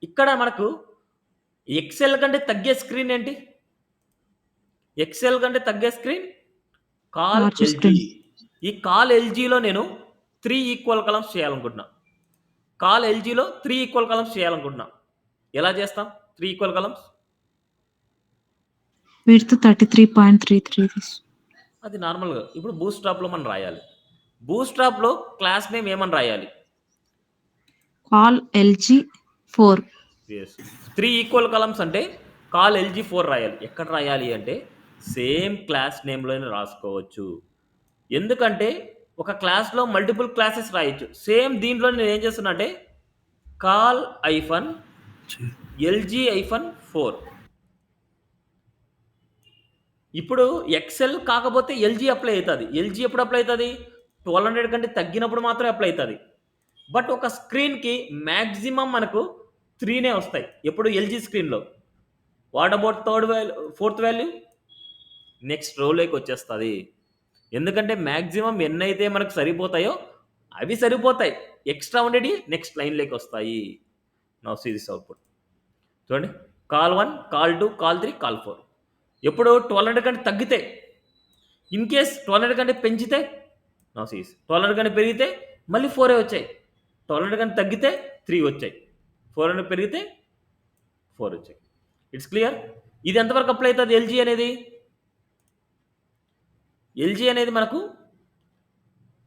ఇక్కడ మనకు ఎక్సెల్ కంటే తగ్గే స్క్రీన్ ఏంటి? ఎక్సెల్ కంటే తగ్గే స్క్రీన్ కాల్ ఎల్జీ. ఈ కాల్ ఎల్జీలో నేను 3 ఈక్వల్ కాలమ్స్ చేయాలనుకుంటున్నా. ఎలా చేస్తాం 3 ఈక్వల్ కాలమ్స్? విడ్త్ 33.33. అది నార్మల్గా. ఇప్పుడు బూస్ట్రాప్లో మనం రాయాలి. బూస్ట్రాప్లో క్లాస్ నేమ్ ఏమని రాయాలి? Call LG 4. 3 ఈక్వల్ కాలమ్స్ అంటే కాల్ ఎల్జీ 4 రాయాలి. ఎక్కడ రాయాలి అంటే సేమ్ క్లాస్ నేమ్లోనే రాసుకోవచ్చు. ఎందుకంటే ఒక క్లాస్లో మల్టిపుల్ క్లాసెస్ రాయొచ్చు. సేమ్ దీంట్లో నేను ఏం చేస్తున్నా అంటే కాల్ -LG-4. ఇప్పుడు ఎక్సెల్ కాకపోతే ఎల్జీ అప్లై అవుతుంది. ఎల్జీ ఎప్పుడు అప్లై అవుతుంది? 1200 కంటే తగ్గినప్పుడు మాత్రమే అప్లై అవుతుంది. బట్ ఒక స్క్రీన్కి మ్యాక్సిమం మనకు 3నే వస్తాయి. ఎప్పుడు? ఎల్జీ స్క్రీన్లో what about fourth value next రోలోకి వచ్చేస్తుంది. ఎందుకంటే మ్యాక్సిమం ఎన్నైతే మనకు సరిపోతాయో అవి సరిపోతాయి, ఎక్స్ట్రా ఉండేవి నెక్స్ట్ లైన్లోకి వస్తాయి. నౌ సీ దిస్ అవుట్పుట్ చూడండి. Col 1, col 2, col 3, col 4. ఎప్పుడు 1200 కంటే తగ్గితే, ఇన్ కేస్ 1200 కంటే పెంచితే నౌ సీ 1200 కంటే పెరిగితే మళ్ళీ 4 వచ్చాయి, 1200 కంటే తగ్గితే 3 వచ్చాయి, 400 పెరిగితే 4 వచ్చాయి. It's clear. ఇది ఎంతవరకు అప్లై అవుతుంది? ఎల్జీ అనేది మనకు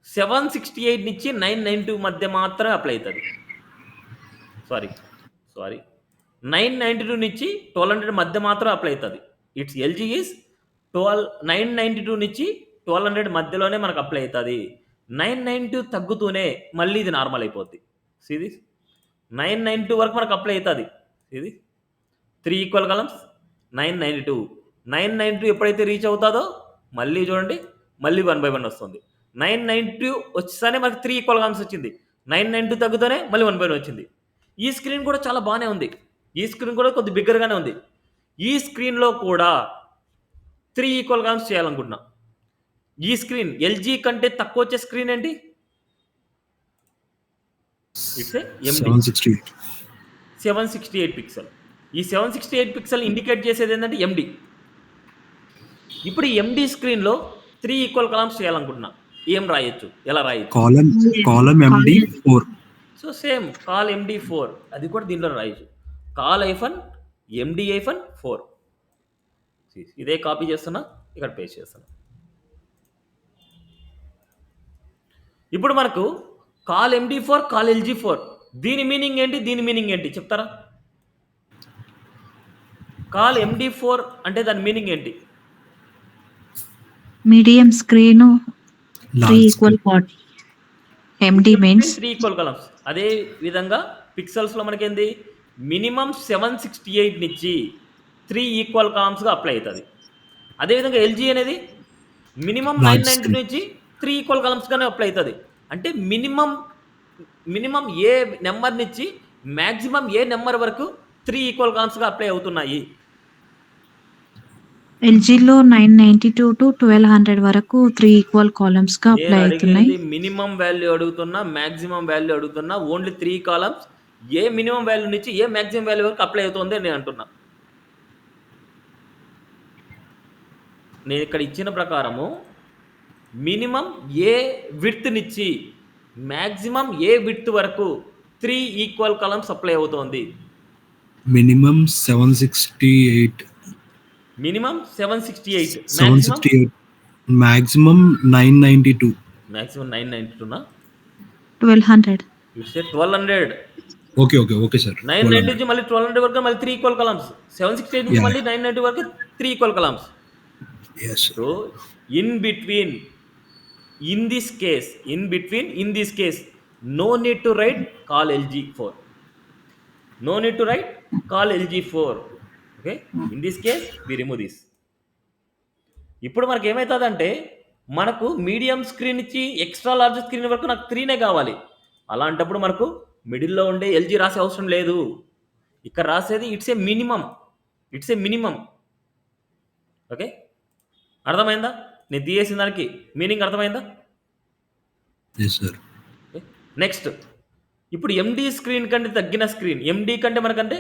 768 నుంచి 992 మధ్య మాత్రమే అప్లై అవుతుంది. సారీ 992 నుంచి 1200 మధ్య మాత్రం అప్లై అవుతుంది. ఇట్స్ ఎల్జీ ఈజ్ 992 నుంచి 1200 మధ్యలోనే మనకు అప్లై అవుతుంది. 992 తగ్గుతూనే మళ్ళీ ఇది నార్మల్ అయిపోద్ది. ఇది 992 వరకు మనకు అప్లై అవుతుంది. ఇది 3 ఈక్వల్ కాలమ్స్ 992 ఎప్పుడైతే రీచ్ అవుతుందో మళ్ళీ చూడండి మళ్ళీ 1 by 1 వస్తుంది. 992 వచ్చేసానే మనకు 3 ఈక్వల్ కాలమ్స్ వచ్చింది. 992 తగ్గుతూనే మళ్ళీ 1 by 1 వచ్చింది. ఈ స్క్రీన్ కూడా చాలా బాగానే ఉంది. ఈ స్క్రీన్ కూడా కొద్ది బిగ్గరగానే ఉంది. ఈ స్క్రీన్లో కూడా 3 ఈక్వల్ కాలమ్స్ చేయాలనుకుంటున్నా. ఈ స్క్రీన్ ఎల్జీ కంటే తక్కువ వచ్చే స్క్రీన్ ఏంటి? It's MD 768 pixel. ఈ 768 పిక్సెల్ ఇండికేట్ చేసేది ఏంటంటే ఎండి. ఇప్పుడు ఈ ఎండి స్క్రీన్లో 3 ఈక్వల్ కాలమ్స్ చేయాలనుకుంటున్నా. ఏం రాయొచ్చు, ఎలా రాయొచ్చు? Column MD4. So same call MD4 అది కూడా దీంట్లో రాయొచ్చు. కాల్ -MD-4 ఇదే కాపీ చేస్తున్నా, ఇక్కడ పేస్ట్ చేస్తున్నా. ఇప్పుడు మనకు కాల్ MD4, కాల్ LG4 దీని మీనింగ్ ఏంటి, దీని మీనింగ్ ఏంటి చెప్తారా? కాల్ MD4 అంటే దాని మీనింగ్ ఏంటి? Medium screen 3 equal part. MD means 3 equal columns. అదే విధంగా పిక్సెల్స్లో మనకేంది మినిమం 768 నుంచి 3 ఈక్వల్ కాలమ్స్గా అప్లై అవుతుంది. అదేవిధంగా ఎల్జీ అనేది మినిమం 992 నుంచి 3 ఈక్వల్ కాలమ్స్గానే అప్లై అవుతుంది. అంటే మినిమం ఏ నెంబర్ నుంచి మ్యాక్సిమం ఏ నెంబర్ వరకు 3 ఈక్వల్ కాలమ్స్గా అప్లై అవుతున్నాయి. ఎల్జీలో 992 to 1200 వరకు 3 ఈక్వల్ కాలమ్స్ గా అప్లై అవుతున్నాయి. మినిమం వాల్యూ అడుగుతున్నా, మ్యాక్సిమం వాల్యూ అడుగుతున్నా, ఓన్లీ 3 కాలమ్స్ ఏ మినిమం వాల్యూ నుంచి ఏ మ్యాక్సిమం వాల్యూ వరకు అప్లై అవుతుంది నేను అంటున్నా. నేను ఇక్కడ ఇచ్చిన ప్రకారము మినిమం ఏ విడ్త్ నుంచి మ్యాక్సిమం ఏ విడ్త్ వరకు 3 ఈక్వల్ కాలమ్స్ అప్లై అవుతోంది. Minimum 768, maximum 992. Maximum 992 1200. It's 1200. Okay sir. 990 నుంచి మళ్ళీ 1200 వరకు మళ్ళీ 3 ఈక్వల్ కాలమ్స్. 768 నుంచి మళ్ళీ 990 వరకు 3 equal columns. So in between this case no need to write call LG4. Okay, in this case we remove this. ఇప్పుడు మనకి ఏమవుతుందంటే మనకు మీడియం స్క్రీన్ ఇచ్చి ఎక్స్ట్రా లార్జ్ స్క్రీన్ వరకు నాకు 3నే కావాలి. అలాంటప్పుడు మనకు మిడిల్లో ఉండే ఎల్జీ రాసే అవసరం లేదు. ఇక్కడ రాసేది ఇట్స్ ఏ మినిమం. ఓకే, అర్థమైందా? నేను తీయేసిన దానికి మీనింగ్ అర్థమైందా? నెక్స్ట్ ఇప్పుడు ఎండి స్క్రీన్ కంటే తగ్గిన స్క్రీన్, ఎండి కంటే మనకంటే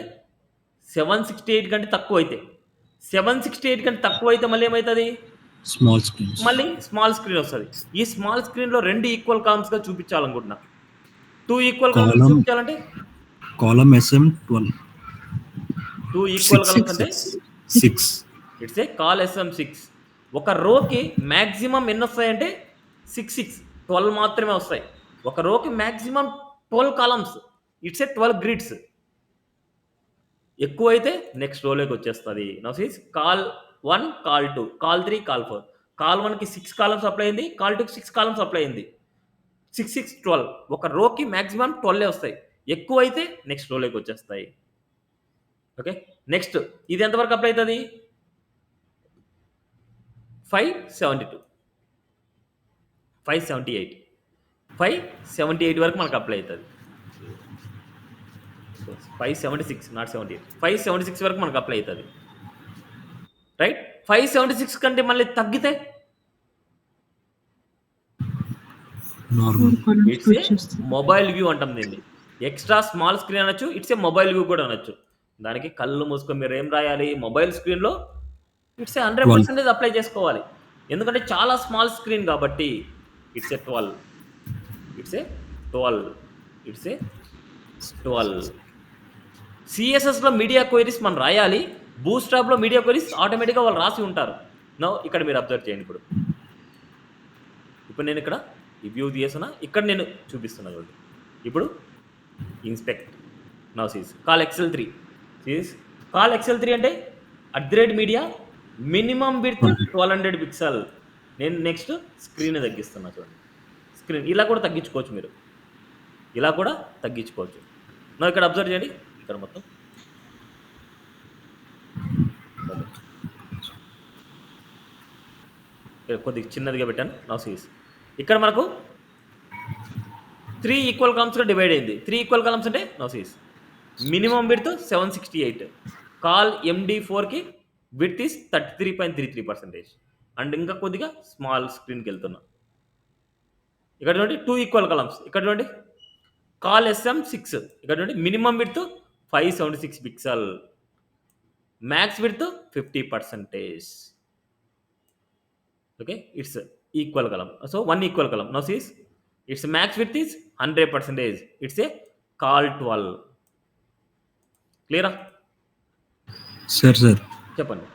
768 కంటే తక్కువ అయితే, 768 కంటే తక్కువ అయితే మళ్ళీ ఏమవుతుంది? మళ్ళీ స్మాల్ స్క్రీన్ వస్తుంది. ఈ స్మాల్ స్క్రీన్లో 2 ఈక్వల్ కాలమ్స్గా చూపించాలనుకుంటున్నా. 2 ఈక్వల్ కాలమ్స్ చూపించాలంటే కాలమ్ SM12, 2 ఈక్వల్ కాలమ్స్ అంటే 6. It's a col SM6. ఒక రోకి మ్యాక్సిమం ఎన్ని వస్తాయంటే 12 మాత్రమే వస్తాయి. ఒక రోకి maximum 12 columns. It's a 12 grids. ఎక్కువ అయితే నెక్స్ట్ రోలోకి వచ్చేస్తుంది. Now Cs col 1, col 2, col 3, col 4. Col 1కి 6 కాలమ్స్ అప్లై అయింది, కాల్ 2కి 6 కాలమ్స్ అప్లై అయింది. 6, 6, 12. ఒక రోకి మ్యాక్సిమం 12 వస్తాయి. ఎక్కువ అయితే నెక్స్ట్ రోలోకి వచ్చేస్తాయి. ఓకే, నెక్స్ట్ ఇది ఎంతవరకు అప్లై అవుతుంది? 572, 578, 578 వరకు మనకు అప్లై అవుతుంది. 576 నాట్ 78, 576 వరకు మనకు అప్లై అవుతుంది. రైట్. 576 కంటే మళ్ళీ తగ్గితే నార్మల్. 4 కాలమ్స్‌కి ఇట్స్ ఏ వచ్చేస్తుంది. మొబైల్ వ్యూ అంటాం దీన్ని. ఎక్స్ట్రా స్మాల్ స్క్రీన్ అనొచ్చు. ఇట్స్ ఏ మొబైల్ వ్యూ కూడా అనొచ్చు. దానికి కళ్ళు మూసుకొని మీరు ఏం రాయాలి, మొబైల్ స్క్రీన్‌లో ఇట్స్ ఏ 12. 100% అప్లై చేసుకోవాలి. ఎందుకంటే చాలా స్మాల్ స్క్రీన్ కాబట్టి it's a 12. It's a 12. It's a 12. సిఎస్ఎస్‌లో మీడియా క్వెరీస్ మనం రాయాలి. బూట్‌స్ట్రాప్‌లో మీడియా క్వెరీస్ ఆటోమేటిక్‌గా వాళ్ళు రాసి ఉంటారు. నౌ ఇక్కడ మీరు అబ్జర్వ్ చేయండి ఇప్పుడు. ఇప్పుడు నేను ఇక్కడ ఈ వ్యూ తీసేస్తున్నా. ఇక్కడ నేను చూపిస్తున్నా చూడండి. ఇప్పుడు inspect now Cs col XL 3 sees col XL 3 అంటే @media మినిమం విడ్త్ 1200 పిక్సెల్. నేను నెక్స్ట్ స్క్రీన్ తగ్గిస్తున్నా చూడండి. స్క్రీన్ ఇలా కూడా తగ్గించుకోవచ్చు మీరు. ఇలా కూడా తగ్గించుకోవచ్చు. నా ఇక్కడ అబ్జర్వ్ చేయండి. ఇక్కడ మొత్తం ఇక్కడ కొద్దిగా చిన్నదిగా పెట్టాను. నౌ సీస్ ఇక్కడ మనకు 3 ఈక్వల్ కాలమ్స్గా డివైడ్ అయింది. 3 ఈక్వల్ కాలమ్స్ అంటే notice minimum width 768. Col MD4కి విడ్త్ ఈస్ 33.33%. అండ్ ఇంకా కొద్దిగా స్మాల్ స్క్రీన్కి వెళ్తున్నా. ఇక్కడ చూడండి 2 ఈక్వల్ కాలమ్స్. ఇక్కడ చూడండి కాల్ SM6. ఇక్కడ చూడండి minimum width 576 pixel, max width 50%. Okay, it's equal column. So 1 equal column. Notice it's max width is 100%. It's a col 12. క్లియరా? సార్ చెప్పండి.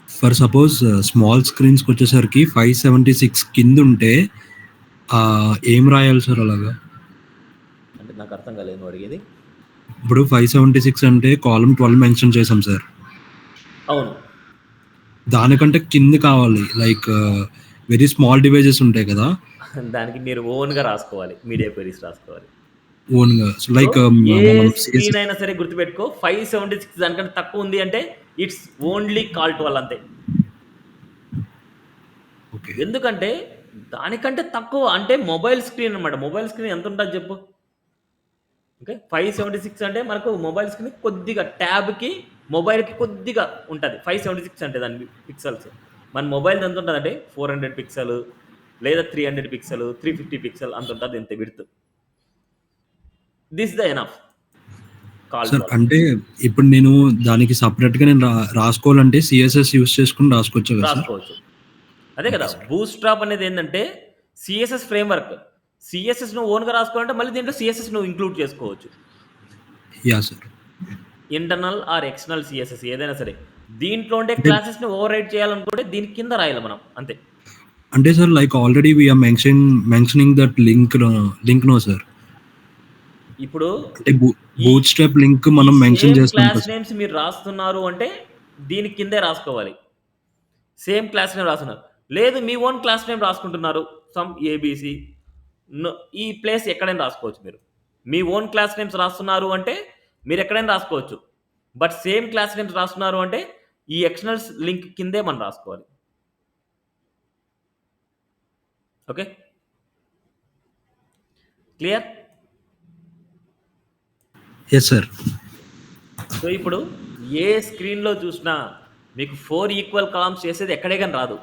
ఫర్ సపోజ్ స్మాల్ స్క్రీన్స్కి వచ్చేసరికి 576 కింద ఉంటే ఏం రాయాలి సార్ అలాగా? అంటే నాకు అర్థం కాలేదు నువ్వు అడిగేది. ఇప్పుడు 576 అంటే కాలమ్ 12 మెన్షన్ చేసాం సార్. అవును, దానికంటే కింద కావాలి, లైక్ వెరీ స్మాల్ డివైజెస్ ఉంటాయి కదా, దానికి మీరు ఓన్గా రాసుకోవాలి, మీడియా క్వెరీస్ రాసుకోవాలి. ఓన్గా లైక్ ఏ స్క్రీన్ అయినా సరే గుర్తుపెట్టుకో, 576 దానికంటే తక్కువ ఉంది అంటే ఇట్స్ ఓన్లీ కాల్ 12 అంతే. ఓకే. ఎందుకంటే దానికంటే తక్కువ అంటే మొబైల్ స్క్రీన్ అనమాట. మొబైల్ స్క్రీన్ ఎంత ఉంటుంది చెప్పు? ఓకే, 576 అంటే మనకు మొబైల్ స్క్రీన్ కొద్దిగా ట్యాబ్కి మొబైల్కి కొద్దిగా ఉంటుంది. 576 అంటే దాని పిక్సెల్స్. మన మొబైల్ ఎంత ఉంటుంది అంటే 400 పిక్సెల్ లేదా 300 పిక్సెల్, 350 పిక్సెల్ అంత ఉంటుంది ఎంత width. This the enough call. Sir అంటే ఇప్పుడు నేను దానికి సపరేట్గా నేను రాసుకోవాలంటే సిఎస్ఎస్ యూస్ చేసుకుని రాసుకోవచ్చు కదా సార్? రాసుకోవచ్చు. అదే కదా, బూట్‌స్ట్రాప్ అనేది ఏంటంటే సిఎస్ఎస్ ఫ్రేమ్వర్క్. సిఎస్ఎస్ నువ్వు ఓన్గా రాసుకోవాలంటే మళ్ళీ దీంట్లో సిఎస్ఎస్ నువ్వు ఇంక్లూడ్ చేసుకోవచ్చు. Yeah sir. Internal are external CSS ఏదైనా సరే దీంట్లో ఉండే క్లాసెస్ని ఓవర్ రైడ్ చేయాలనుకుంటే దీని కింద రాయాలి మనం అంతే. అంటే sir like already we are mentioning that link no sir. ఇప్పుడు అంటే బూట్ స్ట్రాప్ లింక్ మనం మెన్షన్ చేస్తాం క్లాస్ కదా. నేమ్స్ మీరు రాస్తున్నారు అంటే దీని కిందే రాసుకోవాలి. సేమ్ క్లాస్ నేమ్ రాస్తున్నారు, లేదు మీ ఓన్ క్లాస్ నేమ్ రాసుకుంటున్నారు, సమ్ ఏబిసి, ఈ ప్లేస్ ఎక్కడైనా రాసుకోవచ్చు. మీరు మీ ఓన్ క్లాస్ నేమ్స్ రాస్తున్నారు అంటే మీరు ఎక్కడైనా రాసుకోవచ్చు. బట్ సేమ్ క్లాస్ నేమ్స్ రాస్తున్నారు అంటే ఈ ఎక్స్టర్నల్ లింక్ కిందే మనం రాసుకోవాలి. Okay, clear? Yes sir. So ఇప్పుడు ఏ స్క్రీన్లో చూసినా మీకు 4 ఈక్వల్ కాలమ్స్ చేసేది ఎక్కడే కానీ రాదు.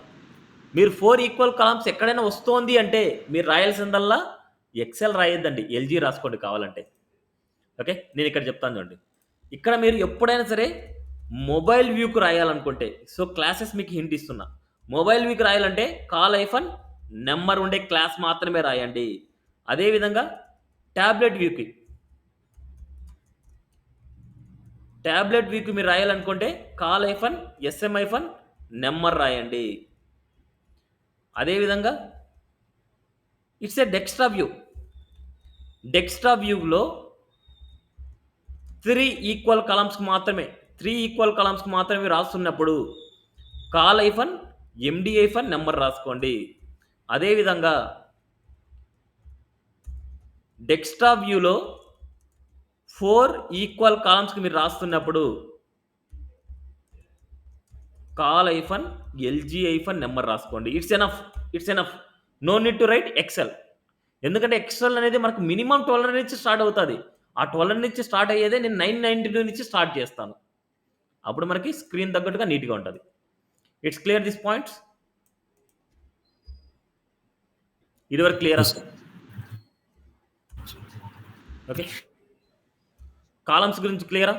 మీరు 4 ఈక్వల్ కాలమ్స్ ఎక్కడైనా వస్తోంది అంటే మీరు రాయాల్సిందల్లా ఎక్సెల్ రాయొద్దండి, ఎల్జీ రాసుకోండి కావాలంటే. ఓకే, నేను ఇక్కడ చెప్తాను చూడండి. ఇక్కడ మీరు ఎప్పుడైనా సరే మొబైల్ వ్యూకు రాయాలనుకుంటే, సో క్లాసెస్ మీకు హింట్ ఇస్తున్నా. మొబైల్ వ్యూకి రాయాలంటే కాల్ ఐఫన్ నెంబర్ ఉండే క్లాస్ మాత్రమే రాయండి. అదేవిధంగా ట్యాబ్లెట్ వ్యూకి మీరు రాయాలనుకుంటే col hyphen SM hyphen number రాయండి. అదేవిధంగా it's a desktop view. Desktop వ్యూలో 3 ఈక్వల్ కాలమ్స్కి మాత్రమే రాస్తున్నప్పుడు col hyphen MD hyphen number రాసుకోండి. అదేవిధంగా డెస్క్టాప్ వ్యూలో 4 ఈక్వల్ కాలమ్స్కి మీరు రాస్తున్నప్పుడు col hyphen LG hyphen number రాసుకోండి. It's enough. No need to right XL. ఎందుకంటే ఎక్సెల్ అనేది మనకు మినిమం 1200 నుంచి స్టార్ట్ అవుతుంది. ఆ 1200 నుంచి స్టార్ట్ అయ్యేదే నేను 992 నుంచి స్టార్ట్ చేస్తాను. అప్పుడు మనకి స్క్రీన్ తగ్గట్టుగా నీట్గా ఉంటుంది. It's clear this points? ఇది వరకు క్లియరా? Yes, sir. ఓకే, కాలమ్స్ గురించి క్లియరా?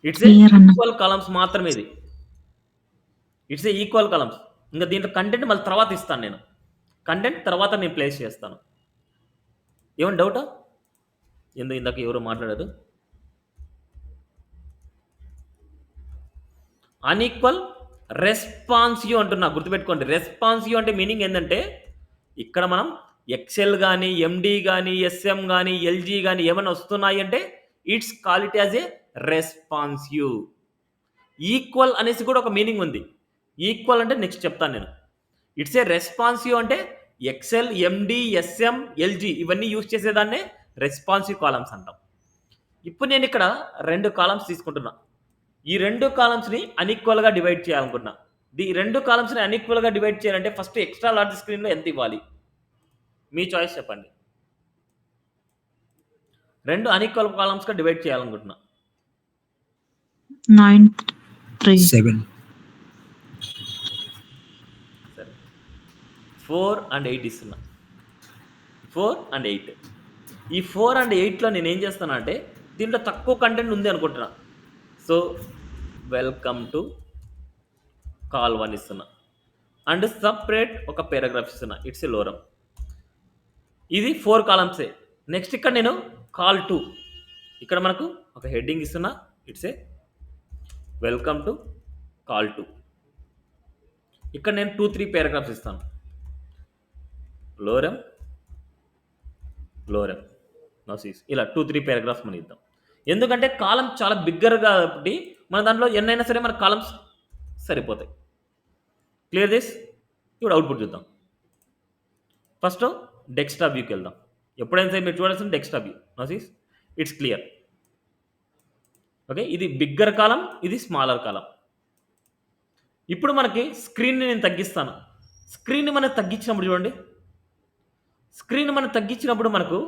ఇట్స్ ఏ క్లియర్ అన్న. ఈక్వల్ కాలమ్స్ మాత్రమే ఇది. It's a equal columns. ఇంకా దీంట్లో కంటెంట్ మళ్ళీ తర్వాత ఇస్తాను నేను. కంటెంట్ తర్వాత నేను ప్లేస్ చేస్తాను. ఏమైనా డౌటా? ఇందాక ఎవరో మాట్లాడారు. అన్ఈక్వల్ రెస్పాన్సివ్ అంటున్నా, గుర్తుపెట్టుకోండి. రెస్పాన్సివ్ అంటే మీనింగ్ ఏంటంటే ఇక్కడ మనం ఎక్సెల్ కానీ, ఎండి కానీ, ఎస్ఎం కానీ, ఎల్జీ కానీ ఏమైనా వస్తున్నాయి అంటే it's call it as A responsive. Equal అనేసి కూడా ఒక మీనింగ్ ఉంది. ఈక్వల్ అంటే నెక్స్ట్ చెప్తాను నేను. ఇట్స్ ఏ రెస్పాన్సివ్ అంటే ఎక్సెల్, ఎండి, ఎస్ఎం, ఎల్జీ ఇవన్నీ యూజ్ చేసేదాన్నే రెస్పాన్సివ్ కాలమ్స్ అంటాం. ఇప్పుడు నేను ఇక్కడ 2 కాలమ్స్ తీసుకుంటున్నా. ఈ 2 కాలమ్స్ని అన్ఈక్వల్గా డివైడ్ చేయాలనుకున్నా. ఈ 2 కాలమ్స్ని అన్ఈక్వల్గా డివైడ్ చేయాలంటే ఫస్ట్ ఎక్స్ట్రా లార్జ్ స్క్రీన్లో ఎంత ఇవ్వాలి? మీ చాయిస్ చెప్పండి. 2 అన్ఈక్వల్ కాలమ్స్గా డివైడ్ చేయాలనుకుంటున్నా. 9.3. 7. సరే, 4 and 8 ఇస్తున్నా. 4 and 8. ఈ 4 and 8లో నేను ఏం చేస్తాను అంటే దీంట్లో తక్కువ కంటెంట్ ఉంది అనుకుంటున్నా. సో వెల్కమ్ టు కాల్ 1 ఇస్తున్నా అండ్ సపరేట్ ఒక పారాగ్రాఫ్ ఇస్తున్నా. It's a lorem. ఇది 4 కాలమ్సే. నెక్స్ట్ ఇక్కడ నేను కాల్ 2, ఇక్కడ మనకు ఒక హెడ్డింగ్ ఇస్తున్నా. It's A welcome to call 2. ఇక్కడ నేను 2-3 పారాగ్రాఫ్స్ ఇస్తాను. లోరం నోసీస్ ఇలా 2-3 పారాగ్రాఫ్స్ మనం ఇద్దాం. ఎందుకంటే కాలం చాలా బిగ్గర్ కాబట్టి మన దాంట్లో ఎన్నైనా సరే మన కాలమ్స్ సరిపోతాయి. Clear this? ఇప్పుడు అవుట్పుట్ చూద్దాం. ఫస్ట్ డెస్క్టాప్ వ్యూకి వెళ్దాం. ఎప్పుడైనా సరే మీరు చూడాల్సిన desktop view. Notice it's clear. Okay, ఇది బిగ్గర్ కాలం, ఇది స్మాలర్ కాలం. ఇప్పుడు మనకి స్క్రీన్ని నేను తగ్గిస్తాను. స్క్రీన్ని మనం తగ్గించినప్పుడు చూడండి, స్క్రీన్ మనం తగ్గించినప్పుడు మనకు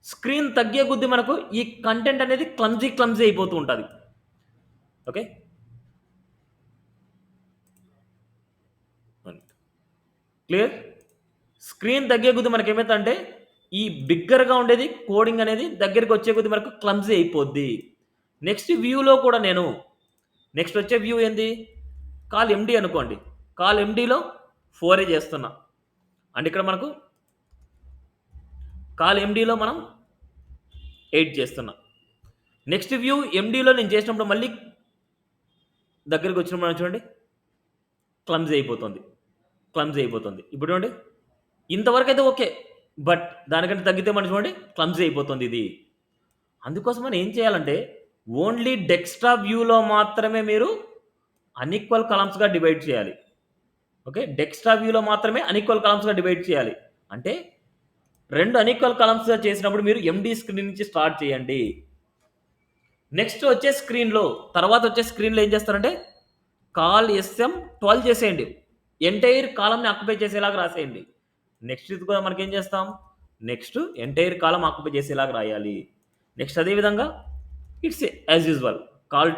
స్క్రీన్ తగ్గే కొద్దీ మనకు ఈ కంటెంట్ అనేది క్లమ్జీ అయిపోతూ ఉంటుంది. Okay, clear? స్క్రీన్ తగ్గే కొద్దీ మనకి ఏమవుతుందంటే ఈ బిగ్గర్గా ఉండేది కోడింగ్ అనేది దగ్గరికి వచ్చే కొద్దీ మనకు క్లమ్జీ అయిపోద్ది. నెక్స్ట్ వ్యూలో కూడా నేను నెక్స్ట్ వచ్చే వ్యూ ఏంది? కాల్ ఎండి అనుకోండి. కాల్ ఎండిలో 4 చేస్తున్నా అండ్ ఇక్కడ మనకు కాల్ ఎండిలో మనం 8 చేస్తున్నా. నెక్స్ట్ వ్యూ ఎండిలో నేను చేసినప్పుడు మళ్ళీ దగ్గరికి వచ్చినప్పుడు చూడండి క్లమ్జీ అయిపోతుంది. ఇప్పుడు చూడండి ఇంతవరకు అయితే ఓకే, బట్ దానికంటే తగ్గితే మనం చూడండి క్లమ్జీ అయిపోతుంది ఇది. అందుకోసం మనం ఏం చేయాలంటే ఓన్లీ డెస్క్టాప్ వ్యూలో మాత్రమే మీరు అన్ఈక్వల్ కాలమ్స్గా డివైడ్ చేయాలి. ఓకే, డెస్క్టాప్ వ్యూలో మాత్రమే అన్ఈక్వల్ కాలమ్స్గా డివైడ్ చేయాలి. అంటే 2 అన్ఈక్వల్ కాలమ్స్గా చేసినప్పుడు మీరు ఎండి స్క్రీన్ నుంచి స్టార్ట్ చేయండి. నెక్స్ట్ వచ్చే స్క్రీన్లో తర్వాత వచ్చే స్క్రీన్లో ఏం చేస్తారంటే కాల్ ఎస్ఎం 12 చేసేయండి. ఎంటైర్ కాలంని ఆక్యుపై చేసేలాగా రాసేయండి. నెక్స్ట్ ఇది కూడా మనకి ఏం చేస్తాం, నెక్స్ట్ ఎంటైర్ కాలం ఆక్యుపై చేసేలాగా రాయాలి. నెక్స్ట్ అదేవిధంగా ఇట్స్ యాజ్ యూజువల్ కాల్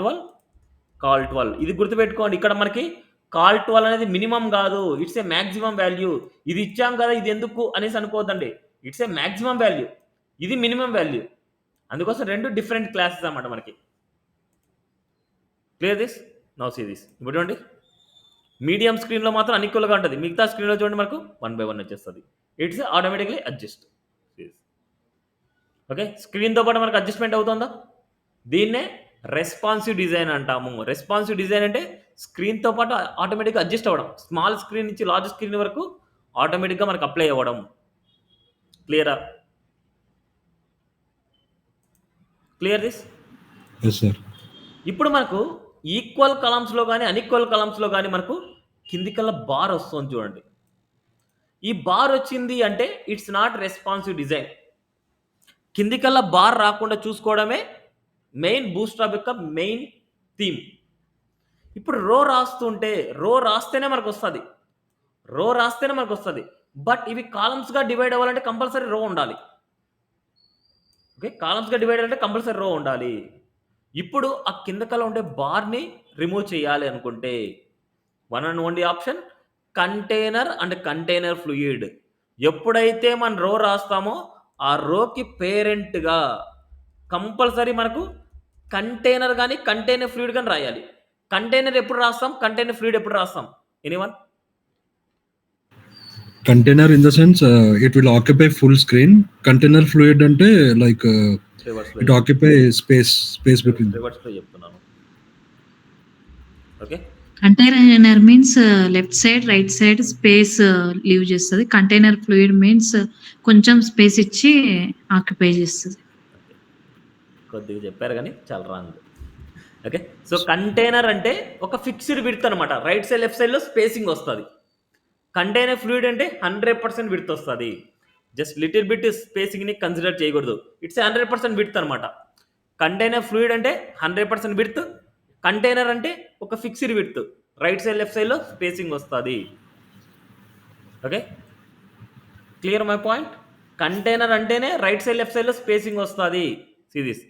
12. ఇది గుర్తుపెట్టుకోండి. ఇక్కడ మనకి కాల్ 12 అనేది మినిమం కాదు, ఇట్స్ ఏ మ్యాక్సిమం వాల్యూ. ఇది ఇచ్చాం కదా ఇది ఎందుకు అనేసి అనుకోవద్దండి. ఇట్స్ ఏ మ్యాక్సిమం వాల్యూ, ఇది మినిమం వాల్యూ. అందుకోసం 2 డిఫరెంట్ క్లాసెస్ అన్నమాట మనకి. Clear this? Now see this. ఇప్పుడు చూడండి మీడియం స్క్రీన్లో మాత్రం అన్ఈక్వల్గా ఉంటుంది, మిగతా స్క్రీన్లో చూడండి మనకు 1 by 1 వచ్చేస్తుంది. It's automatically adjust. ఓకే, స్క్రీన్తో పాటు మనకు అడ్జస్ట్మెంట్ అవుతుందా? దీన్నే రెస్పాన్సివ్ డిజైన్ అంటాము. రెస్పాన్సివ్ డిజైన్ అంటే స్క్రీన్తో పాటు ఆటోమేటిక్గా అడ్జస్ట్ అవ్వడం. స్మాల్ స్క్రీన్ నుంచి లార్జ్ స్క్రీన్ వరకు ఆటోమేటిక్గా మనకు అప్లై అవ్వడం. క్లియరా? Clear this? Yes, sir. ఇప్పుడు మనకు ఈక్వల్ కాలమ్స్లో కానీ అన్ఈక్వల్ కాలమ్స్లో కానీ మనకు కిందికల్లా బార్ వస్తుంది చూడండి. ఈ బార్ వచ్చింది అంటే ఇట్స్ నాట్ రెస్పాన్సివ్ డిజైన్. కిందికల్లా బార్ రాకుండా చూసుకోవడమే మెయిన్ బూస్ట్రాప్ యొక్క మెయిన్ థీమ్. ఇప్పుడు రో రాస్తేనే మనకు వస్తుంది. బట్ ఇవి కాలమ్స్గా డివైడ్ అవ్వాలంటే కంపల్సరీ రో ఉండాలి. ఓకే, కాలమ్స్గా డివైడ్ అవ్వాలంటే కంపల్సరీ రో ఉండాలి. ఇప్పుడు ఆ కిందకల్లా ఉండే బార్ని రిమూవ్ చేయాలి అనుకుంటే one and only option container and container fluid. ఎప్పుడైతే మనం రో రాస్తామో ఆ రోకి పేరెంట్గా కంపల్సరీ మనకు కంటైనర్ కానీ కంటైనర్ ఫ్లూయిడ్ కానీ రాయాలి. కంటైనర్ ఎప్పుడు రాస్తాం, కంటైనర్ ఫ్లూయిడ్ ఎప్పుడు రాస్తాం? Anyone? Container in the sense it will occupy full screen. Container fluid అంటే like it occupy space between. రివర్స్లో చెప్తున్నాను. Okay, container means left side right side space leave చేస్తుంది. కంటైనర్ ఫ్లూయిడ్ మీన్స్ కొంచెం space ఇచ్చి occupy చేస్తుంది. కొద్దిగా చెప్పారు కానీ చాలా రాంగ్. ఓకే, సో కంటైనర్ అంటే ఒక ఫిక్స్డ్ విడ్త్ అనమాట. రైట్ సైడ్ లెఫ్ట్ సైడ్లో స్పేసింగ్ వస్తుంది. కంటైనర్ ఫ్లూయిడ్ అంటే 100% విడ్త్ వస్తుంది. జస్ట్ లిటిల్ బిట్ స్పేసింగ్ని కన్సిడర్ చేయకూడదు. ఇట్స్ 100% విడ్త్ అనమాట. కంటైనర్ ఫ్లూయిడ్ అంటే 100% విడ్త్, కంటైనర్ అంటే ఒక fixed width, right side left సైడ్లో స్పేసింగ్ వస్తుంది. Okay, clear my point? Container అంటేనే రైట్ సైడ్ లెఫ్ట్ సైడ్లో స్పేసింగ్ వస్తుంది. Series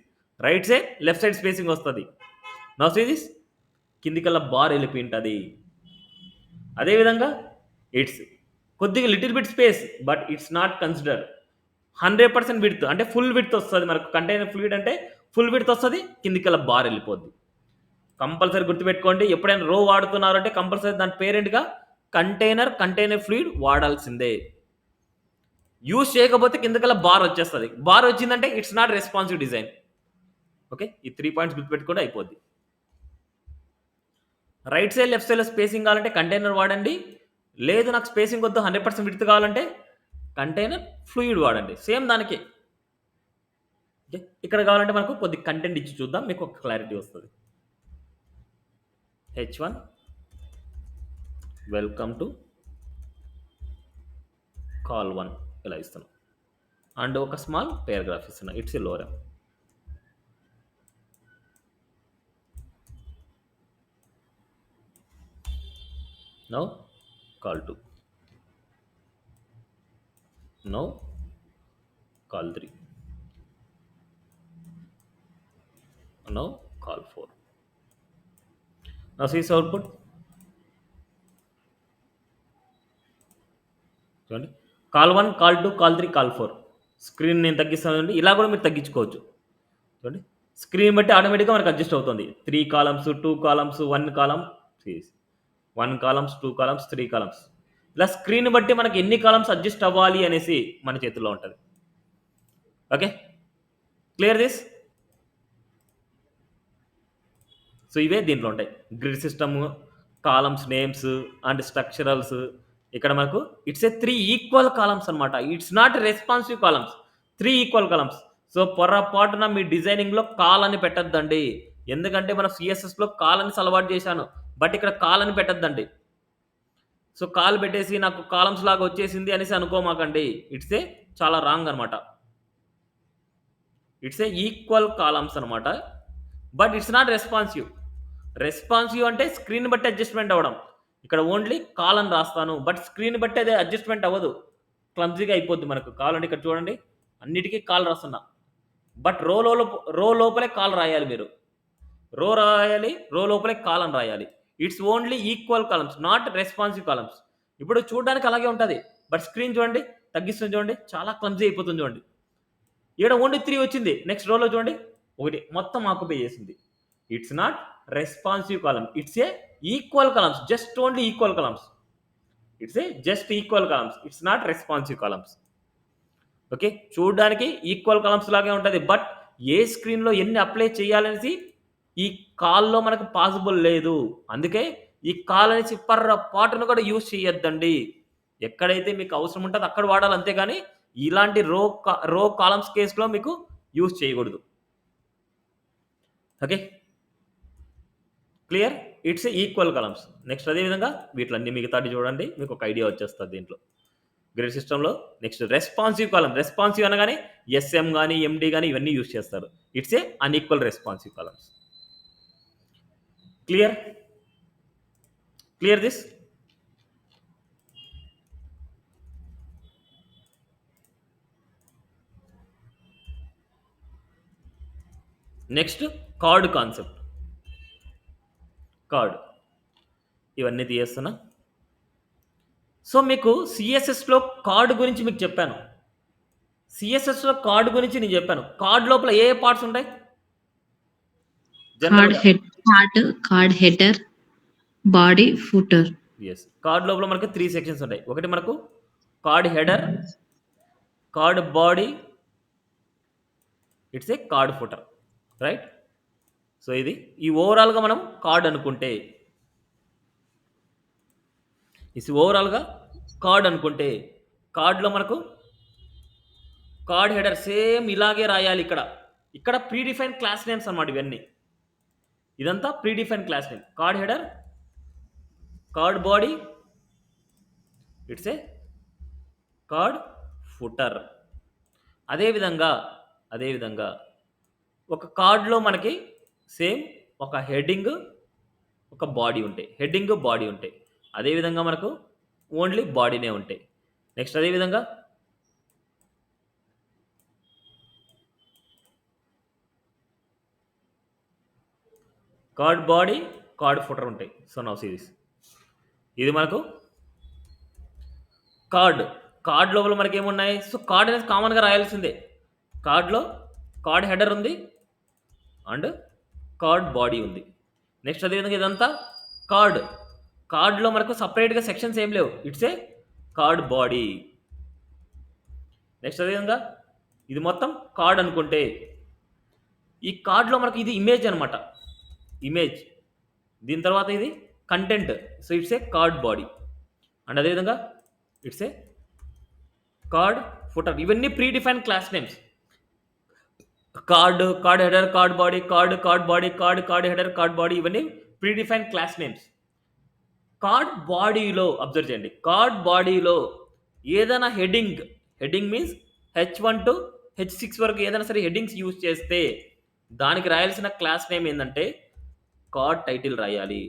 right side left side spacing వస్తుంది. నా సిరీస్ కిందికల్లా బార్ వెళ్ళిపోయి ఉంటుంది. అదేవిధంగా ఇట్స్ కొద్దిగా little bit space, but it's not consider 100% width, అంటే ఫుల్ విడ్త్ వస్తుంది మనకు. కంటైనర్ ఫ్లూయిడ్ అంటే ఫుల్ విడ్త్ వస్తుంది, కిందికల్లా బార్ వెళ్ళిపోద్ది. కంపల్సరీ గుర్తుపెట్టుకోండి, ఎప్పుడైనా రో వాడుతున్నారంటే కంపల్సరీ దాని పేరెంట్గా కంటైనర్ ఫ్లూయిడ్ వాడాల్సిందే. యూజ్ చేయకపోతే కిందకల్లా బార్ వచ్చేస్తుంది. బార్ వచ్చిందంటే it's not responsive design. Okay, ఈ 3 పాయింట్స్ గుర్తుపెట్టుకుంటే అయిపోద్ది. రైట్ సైడ్ లెఫ్ట్ సైడ్లో స్పేసింగ్ కావాలంటే కంటైనర్ వాడండి. లేదు నాకు స్పేసింగ్ వద్దు 100% విడ్త్ కావాలంటే కంటైనర్ ఫ్లూయిడ్ వాడండి. సేమ్ దానికే. ఓకే, ఇక్కడ కావాలంటే మనకు కొద్ది కంటెంట్ ఇచ్చి చూద్దాం, మీకు ఒక క్లారిటీ వస్తుంది. H1 వెల్కమ్ టు కాల్ 1 ఇలా ఇస్తున్నాం అండ్ ఒక స్మాల్ పేరాగ్రాఫ్ ఇస్తున్నాం. It's a lorem. Now col 2, now col 3, now col 4. Now see this output. చూడండి, col 1, col 2, col 3, col 4. Screen నేను తగ్గిస్తానండి, ఇలా కూడా మీరు తగ్గించుకోవచ్చు. చూడండి, స్క్రీన్ బట్టి ఆటోమేటిక్గా మనకు అడ్జస్ట్ అవుతుంది. 3 columns, 2 columns, 1 column, 1 columns, 2 columns, 3 columns. ఇలా స్క్రీన్ బట్టి మనకి ఎన్ని కాలమ్స్ అడ్జస్ట్ అవ్వాలి అనేసి మన చేతుల్లో ఉంటుంది. Okay, clear this? సో ఇవే దీంట్లో ఉంటాయి. Grid system, columns names and structurals. ఇక్కడ మనకు ఇట్స్ ఏ 3 ఈక్వల్ కాలమ్స్ అనమాట. It's not responsive columns, 3 equal columns. So పొరపాటున మీ డిజైనింగ్లో కాల్ అని పెట్టద్దండి. ఎందుకంటే మనం సిఎస్ఎస్లో కాల్ అని అలవాటు చేశాను, బట్ ఇక్కడ కాల్ అని పెట్టద్దండి. సో కాల్ పెట్టేసి నాకు కాలమ్స్ లాగా వచ్చేసింది అనేసి అనుకోమాకండి. ఇట్స్ ఏ చాలా రాంగ్ అనమాట. ఇట్స్ ఏ ఈక్వల్ కాలమ్స్ అనమాట, but it's not responsive. Responsive అంటే స్క్రీన్ బట్టి అడ్జస్ట్మెంట్ అవ్వడం. ఇక్కడ ఓన్లీ కాల్ అని రాస్తాను, బట్ స్క్రీన్ బట్టి అదే అడ్జస్ట్మెంట్ అవ్వదు, క్లమ్జీగా అయిపోద్ది మనకు. కావాలంటే ఇక్కడ చూడండి, అన్నిటికీ కాల్ రాస్తున్నా, బట్ రో లోపలే కాల్ రాయాలి. మీరు రో రాయాలి, రో లోపలే కాల్ అని రాయాలి. It's only equal columns, not responsive columns. ఇప్పుడు చూడడానికి అలాగే ఉంటుంది, బట్ స్క్రీన్ చూడండి తగ్గిస్తుంది, చూడండి చాలా క్లమ్జీ అయిపోతుంది. చూడండి, ఇక్కడ ఓన్లీ 3 వచ్చింది, నెక్స్ట్ రోలో చూడండి 1 మొత్తం ఆక్యుపై చేసింది. It's not responsive column, it's a equal columns, just only equal columns. It's A just equal columns, it's not responsive columns. Okay, చూడడానికి ఈక్వల్ కాలమ్స్ లాగే ఉంటుంది, బట్ ఏ స్క్రీన్లో ఎన్ని అప్లై చేయాలనేసి ఈ కాల్లో మనకు పాసిబుల్ లేదు. అందుకే ఈ కాల్ అనేసి పొరపాటును కూడా యూజ్ చేయొద్దండి. ఎక్కడైతే మీకు అవసరం ఉంటుందో అక్కడ వాడాలి, అంతేగాని ఇలాంటి రో కాలమ్స్ కేసులో మీకు యూజ్ చేయకూడదు. Okay, clear? It's equal columns. Next అదేవిధంగా వీటిలన్నీ మిగతాటి చూడండి, మీకు ఒక ఐడియా వచ్చేస్తుంది దీంట్లో. గ్రిడ్ సిస్టంలో నెక్స్ట్ రెస్పాన్సివ్ కాలమ్. రెస్పాన్సివ్ అనగానే ఎస్ఎం కానీ ఎండి కానీ ఇవన్నీ యూజ్ చేస్తారు. It's a unequal responsive columns. Clear? Clear this? Next card concept. Card ఇవన్నీ తీయేస్తున్నా. సో మీకు సిఎస్ఎస్లో కార్డు గురించి మీకు చెప్పాను. సిఎస్ఎస్లో కార్డు గురించి నేను చెప్పాను. కార్డు లోపల ఏ పార్ట్స్ ఉంటాయి? Card header, body, footer. Yes, card లోపల మనకు 3 సెక్షన్స్ ఉంటాయి. ఒకటి మనకు card header, card body, it's a card footer, right? So ఇది ఈ ఓవరాల్గా మనం కార్డ్ అనుకుంటే, కార్డ్లో మనకు కార్డ్ హెడర్ సేమ్ ఇలాగే రాయాలి. ఇక్కడ ప్రీడిఫైన్ క్లాస్ నేమ్స్ అన్నమాట ఇవన్నీ. ఇదంతా predefine class name. Card header, card body, it's a card footer. అదేవిధంగా ఒక కార్డ్లో మనకి సేమ్ ఒక హెడ్డింగ్, ఒక బాడీ ఉంటాయి. హెడ్డింగ్, బాడీ ఉంటాయి. అదేవిధంగా మనకు ఓన్లీ బాడీనే ఉంటాయి. నెక్స్ట్ అదేవిధంగా కార్డ్ బాడీ, కార్డ్ ఫుటర్ ఉంటాయి. సో నౌ సిరీస్ ఇది మనకు కార్డ్ లోపల మనకి ఏమున్నాయి? సో కార్డ్ అనేది కామన్గా రాయాల్సిందే. కార్డ్లో కార్డ్ హెడర్ ఉంది అండ్ కార్డ్ బాడీ ఉంది. నెక్స్ట్ అదేవిధంగా ఇదంతా కార్డ్లో మనకు సపరేట్గా సెక్షన్స్ ఏం లేవు. It's a card body. Next అదేవిధంగా ఇది మొత్తం కార్డ్ అనుకుంటే, ఈ కార్డ్లో మనకు ఇది ఇమేజ్ అనమాట. ఇమేజ్, దీని తర్వాత ఇది content. So it's a card body. And అదేవిధంగా ఇట్స్ ఏ కార్డ్ ఫుటర్. ఇవన్నీ pre define class names. Card header, card body, card body, card header, card body, ఇవన్నీ pre define class names. Card బాడీలో observe చేయండి. Card బాడీలో ఏదైనా heading means H1 to H6 వరకు ఏదైనా సరే హెడ్డింగ్స్ యూజ్ చేస్తే దానికి రాయాల్సిన క్లాస్ నేమ్ ఏంటంటే కార్డ్ టైటిల్ రాయాలి.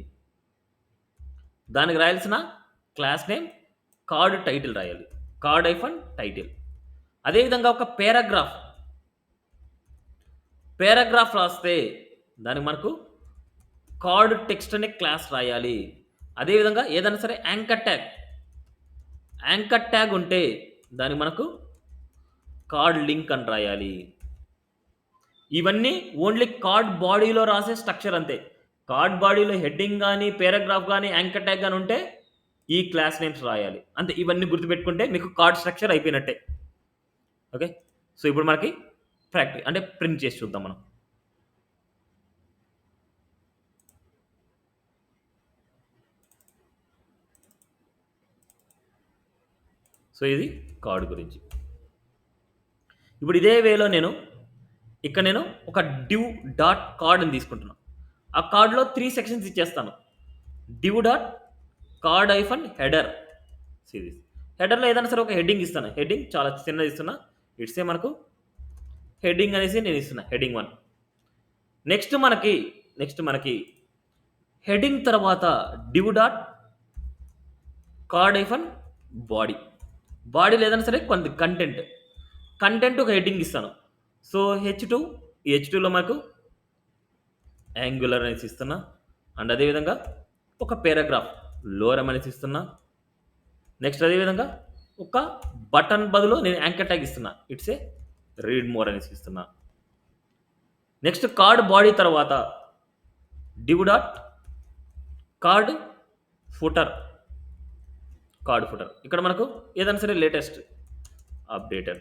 దానికి రాయాల్సిన క్లాస్ నేమ్ కార్డ్ టైటిల్ రాయాలి. Card hyphen title. అదేవిధంగా ఒక పేరాగ్రాఫ్ రాస్తే దానికి మనకు కార్డ్ టెక్స్ట్ అనే క్లాస్ రాయాలి. అదేవిధంగా ఏదైనా సరే యాంకర్ ట్యాగ్ ఉంటే దానికి మనకు కార్డ్ లింక్ అని రాయాలి. ఇవన్నీ ఓన్లీ కార్డ్ బాడీలో రాసే స్ట్రక్చర్ అంతే. కార్డ్ బాడీలో హెడ్డింగ్ కానీ, పారాగ్రాఫ్ కానీ, యాంకర్ ట్యాగ్ కానీ ఉంటే ఈ క్లాస్ నేమ్స్ రాయాలి అంతే. ఇవన్నీ గుర్తుపెట్టుకుంటే మీకు కార్డ్ స్ట్రక్చర్ అయిపోయినట్టే. ఓకే, సో ఇప్పుడు మనకి ప్రాక్టీస్ అంటే ప్రింట్ చేసి చూద్దాం మనం. సో ఇది కార్డ్ గురించి. ఇప్పుడు ఇదే వేలో నేను ఒక div డాట్ కార్డ్ అని తీసుకుంటున్నాను. ఆ కార్డ్లో 3 సెక్షన్స్ ఇచ్చేస్తాను. div dot card hyphen header series. హెడర్లో ఏదైనా సరే ఒక హెడ్డింగ్ ఇస్తాను. హెడ్డింగ్ చాలా చిన్నది ఇస్తున్నా. ఇట్సే మనకు హెడ్డింగ్ అనేసి నేను ఇస్తున్నా, హెడ్డింగ్ 1. నెక్స్ట్ మనకి హెడ్డింగ్ తర్వాత div డాట్ కార్డ్ ఐఫన్ బాడీలో ఏదైనా సరే కొంత కంటెంట్ ఒక హెడ్డింగ్ ఇస్తాను. సో H2, ఈ H2లో మనకు యాంగులర్ అనేసి ఇస్తున్నా. అండ్ అదేవిధంగా ఒక పారాగ్రాఫ్ లోరమ్ అనేసి ఇస్తున్నా. నెక్స్ట్ అదేవిధంగా ఒక బటన్ బదులు నేను యాంకర్ ట్యాగ్ ఇస్తున్నా. ఇట్స్ ఏ రీడ్ మోర్ అనేసి ఇస్తున్నా. నెక్స్ట్ కార్డ్ బాడీ తర్వాత div డాట్ కార్డ్ ఫుటర్. ఇక్కడ మనకు ఏదైనా సరే లేటెస్ట్ అప్డేటెడ్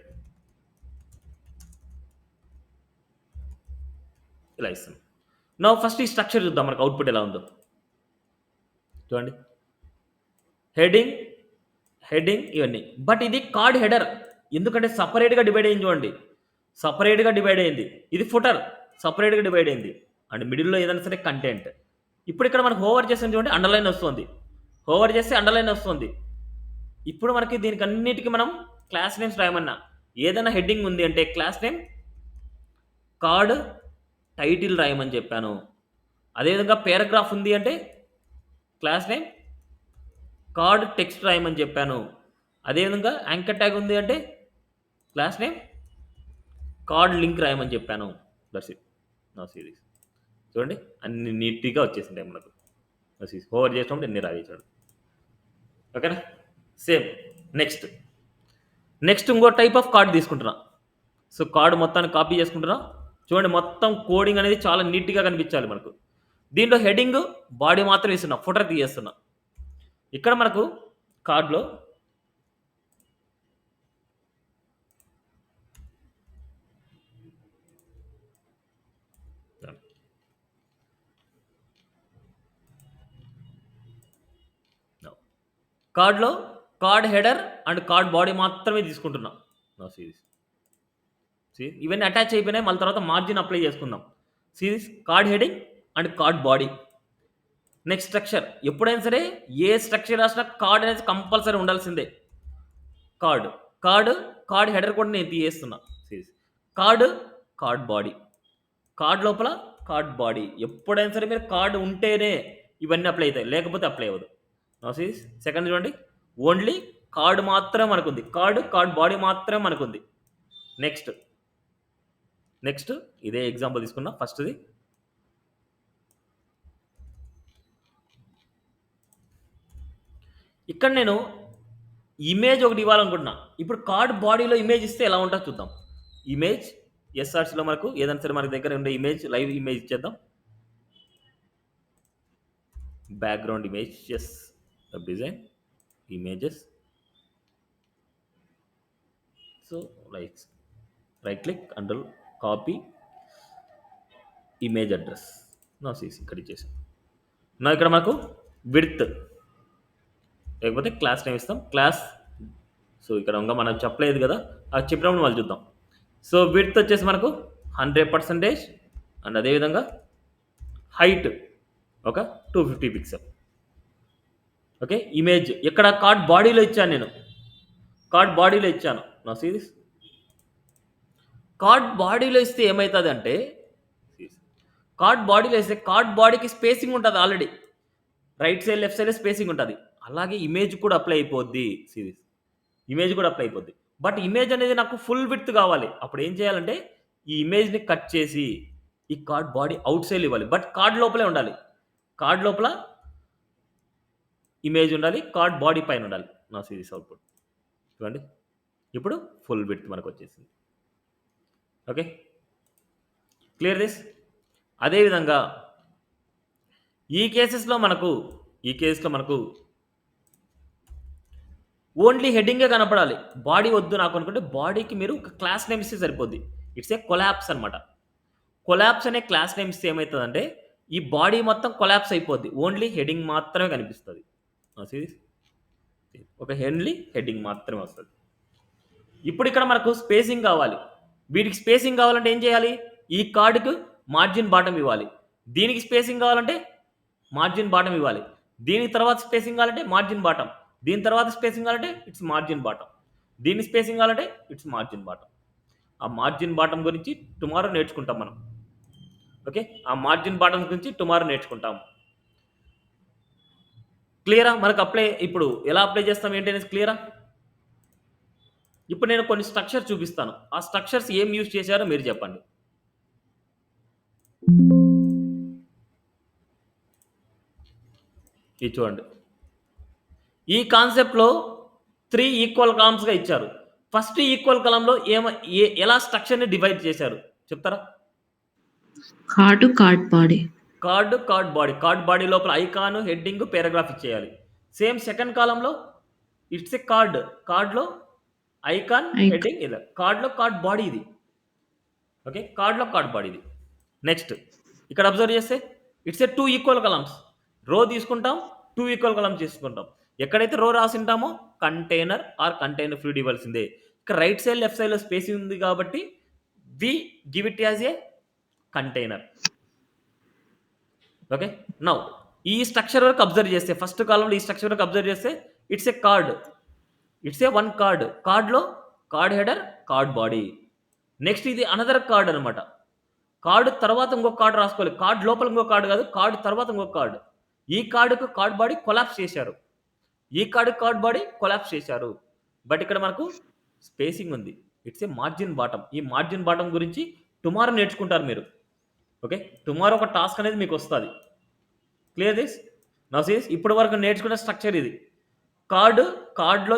ఇలా ఇస్తాం. నా ఫస్ట్ ఈ స్ట్రక్చర్ చూద్దాం, మనకు అవుట్పుట్ ఎలా ఉందో చూడండి. హెడ్డింగ్ ఇవన్నీ. బట్ ఇది కార్డ్ హెడర్ ఎందుకంటే సపరేట్గా డివైడ్ అయింది. చూడండి, సపరేట్గా డివైడ్ అయింది. ఇది ఫుటర్ సపరేట్గా డివైడ్ అయింది. అండ్ మిడిల్లో ఏదైనా సరే కంటెంట్. ఇప్పుడు ఇక్కడ మనకు హోవర్ చేస్తాం చూడండి, అండర్లైన్ వస్తుంది. హోవర్ చేస్తే అండర్లైన్ వస్తుంది. ఇప్పుడు మనకి దీనికి అన్నిటికీ మనం క్లాస్ నేమ్స్ రాయమన్నా. ఏదైనా హెడ్డింగ్ ఉంది అంటే క్లాస్ నేమ్ కార్డ్ టైటిల్ రాయమని చెప్పాను. అదేవిధంగా పారాగ్రాఫ్ ఉంది అంటే క్లాస్ నేమ్ కార్డ్ టెక్స్ట్ రాయమని చెప్పాను. అదేవిధంగా యాంకర్ ట్యాగ్ ఉంది అంటే క్లాస్ నేమ్ కార్డ్ లింక్ రాయమని చెప్పాను. దట్స్ ఇట్ నా సిరీస్. చూడండి అన్ని నీట్గా వచ్చేసింటాయి మనకు. ఓవర్ చేసినప్పుడు ఎన్ని రాయించాడు. ఓకేనా? సేమ్ నెక్స్ట్ ఇంకో టైప్ ఆఫ్ కార్డ్ తీసుకుంటున్నా. సో కార్డు మొత్తాన్ని కాపీ చేసుకుంటున్నా. చూడండి, మొత్తం కోడింగ్ అనేది చాలా నీట్గా కనిపించాలి మనకు. దీంట్లో హెడింగ్ బాడీ మాత్రం ఇస్తున్నా, ఫుటర్ తీయేస్తున్నా. ఇక్కడ మనకు కార్డులో card header and card body మాత్రమే తీసుకుంటున్నా. ఇవన్నీ అటాచ్ అయిపోయినాయి. మళ్ళీ తర్వాత మార్జిన్ అప్లై చేసుకుందాం. Series card heading and card body. Next structure. ఎప్పుడైనా సరే ఏ స్ట్రక్చర్ రాసినా కార్డ్ అనేది కంపల్సరీ ఉండాల్సిందే. కార్డ్ హెడర్ కూడా నేను తీయేస్తున్నా. సిరీస్ కార్డ్ బాడీ, కార్డ్ లోపల కార్డ్ బాడీ. ఎప్పుడైనా సరే మీరు కార్డు ఉంటేనే ఇవన్నీ అప్లై అవుతాయి, లేకపోతే అప్లై అవ్వదు. సిరీస్ సెకండ్ చూడండి, ఓన్లీ కార్డు మాత్రమే మనకుంది. కార్డ్ బాడీ మాత్రమే మనకుంది. నెక్స్ట్ ఇదే ఎగ్జాంపుల్ తీసుకున్నా. ఫస్ట్ది ఇక్కడ నేను ఇమేజ్ ఒకటి ఇవ్వాలనుకుంటున్నా. ఇప్పుడు కార్డ్ బాడీలో ఇమేజ్ ఇస్తే ఎలా ఉంటుందో చూద్దాం. ఇమేజ్ ఎస్ఆర్సీలో మనకు ఏదైనా సరే మనకి దగ్గర ఉండే ఇమేజ్, లైవ్ ఇమేజ్ ఇచ్చేద్దాం. Background image, web design images. So right click and copy image address. ఇక్కడ ఇచ్చేసాం. ఇక్కడ మనకు విడ్త్ లేకపోతే క్లాస్ నేమ్ ఇస్తాం. క్లాస్. సో ఇక్కడ ఇంకా మనం చెప్పలేదు కదా, అది చెప్పినప్పుడు వాళ్ళు చూద్దాం. సో విడ్త్ వచ్చేసి మనకు 100% అండ్ అదేవిధంగా హైట్ ఒక 250 పిక్సెల్. ఓకే. ఇమేజ్ ఇక్కడ కార్డ్ బాడీలో ఇచ్చాను నేను. నా సిరీస్ కార్డ్ బాడీలో ఇస్తే ఏమవుతుంది అంటే, కార్డ్ బాడీలో ఇస్తే కార్డ్ బాడీకి స్పేసింగ్ ఉంటుంది already. Right side left side spacing ఉంటుంది. అలాగే ఇమేజ్ కూడా అప్లై అయిపోద్ది. సిరీస్ ఇమేజ్ కూడా అప్లై అయిపోద్ది. బట్ ఇమేజ్ అనేది నాకు ఫుల్ విడ్త్ కావాలి. అప్పుడు ఏం చేయాలంటే ఈ ఇమేజ్ని కట్ చేసి ఈ కార్డ్ బాడీ అవుట్ సైడ్ ఇవ్వాలి. బట్ కార్డ్ లోపలే ఉండాలి. కార్డ్ లోపల ఇమేజ్ ఉండాలి, కార్డ్ బాడీ పైన ఉండాలి. నా సిరీస్ అవుట్పుట్ చూడండి, ఇప్పుడు ఫుల్ విడ్త్ మనకు వచ్చేసింది. Okay, clear this. అదేవిధంగా ఈ కేసెస్లో మనకు ఓన్లీ హెడ్డింగే కనపడాలి, బాడీ వద్దు నాకు అనుకుంటే బాడీకి మీరు ఒక క్లాస్ నేమ్ ఇస్తే సరిపోద్ది. ఇట్స్ ఏ కొలాప్స్ అనమాట. కొలాప్స్ అనే క్లాస్ నేమ్ ఇస్తే ఏమవుతుందంటే ఈ బాడీ మొత్తం కొలాప్స్ అయిపోద్ది, ఓన్లీ హెడ్డింగ్ మాత్రమే కనిపిస్తుంది. ఒక హెడ్డింగ్ మాత్రమే వస్తుంది. ఇప్పుడు ఇక్కడ మనకు స్పేసింగ్ కావాలి. వీటికి స్పేసింగ్ కావాలంటే ఏం చేయాలి? ఈ కార్డుకు మార్జిన్ బాటం ఇవ్వాలి. దీనికి స్పేసింగ్ కావాలంటే మార్జిన్ బాటం ఇవ్వాలి. దీనికి తర్వాత స్పేసింగ్ కావాలంటే మార్జిన్ బాటం. దీని తర్వాత స్పేసింగ్ కావాలంటే ఇట్స్ మార్జిన్ బాటం. దీని స్పేసింగ్ కావాలంటే ఇట్స్ మార్జిన్ బాటం. ఆ మార్జిన్ బాటం గురించి టుమారో నేర్చుకుంటాం మనం. ఓకే, ఆ మార్జిన్ బాటం గురించి టుమారో నేర్చుకుంటాం. క్లియరా? మనకు ఇప్పుడు ఎలా అప్లై చేస్తాం ఏంటి అనేది క్లియరా? ఇప్పుడు నేను కొన్ని స్ట్రక్చర్ చూపిస్తాను. ఆ స్ట్రక్చర్స్ ఏం యూజ్ చేశారో మీరు చెప్పండి. ఇది చూడండి, ఈ కాన్సెప్ట్లో 3 ఈక్వల్ కాలమ్స్గా ఇచ్చారు. ఫస్ట్ ఈక్వల్ కాలంలో ఎలా స్ట్రక్చర్ని డివైడ్ చేశారు చెప్తారా? Card body. కార్డ్ బాడీ లోపల ఐకాన్, హెడ్డింగ్, పారాగ్రాఫ్ ఇచ్చేయాలి. సేమ్ సెకండ్ కాలంలో ఇట్స్ ఏ కార్డ్లో ఐకాన్, హెడ్డింగ్, ఇలా కార్డ్లో కార్డ్ బాడీ ఇది. ఓకే, కార్డ్లో కార్డ్ బాడీ ఇది. నెక్స్ట్ ఇక్కడ అబ్జర్వ్ చేస్తే it's a 2 equal columns. Row తీసుకుంటాం, 2 ఈక్వల్ కలమ్స్ తీసుకుంటాం. ఎక్కడైతే రో రాసింటామో కంటైనర్ ఆర్ కంటైనర్ ఫ్లూయిడ్ ఇవ్వాల్సిందే. ఇక్కడ రైట్ సైడ్ లెఫ్ట్ సైడ్లో స్పేసింగ్ ఉంది కాబట్టి we give it as a container. Okay, now ఈ స్ట్రక్చర్ వరకు అబ్జర్వ్ చేస్తే, ఫస్ట్ కాలంలో ఈ స్ట్రక్చర్ వరకు అబ్జర్వ్ చేస్తే it's a card, it's a one card. కార్డ్లో card header, card body. Next ఇది అనదర్ కార్డ్ అనమాట. కార్డు తర్వాత ఇంకొక కార్డు రాసుకోవాలి. కార్డ్ లోపల ఇంకొక కార్డు కాదు, కార్డు తర్వాత ఇంకొక కార్డు. ఈ కార్డుకు కార్డ్ బాడీ కొలాప్స్ చేశారు, ఈ కార్డు కార్డ్ బాడీ కొలాప్స్ చేశారు. బట్ ఇక్కడ మనకు స్పేసింగ్ ఉంది. It's a margin bottom. ఈ మార్జిన్ బాటం గురించి టుమారో నేర్చుకుంటారు మీరు. ఓకే, టుమారో ఒక టాస్క్ అనేది మీకు వస్తుంది. Clear this? నౌ సీస్ ఇప్పటి వరకు నేర్చుకున్న స్ట్రక్చర్ ఇది. కార్డ్లో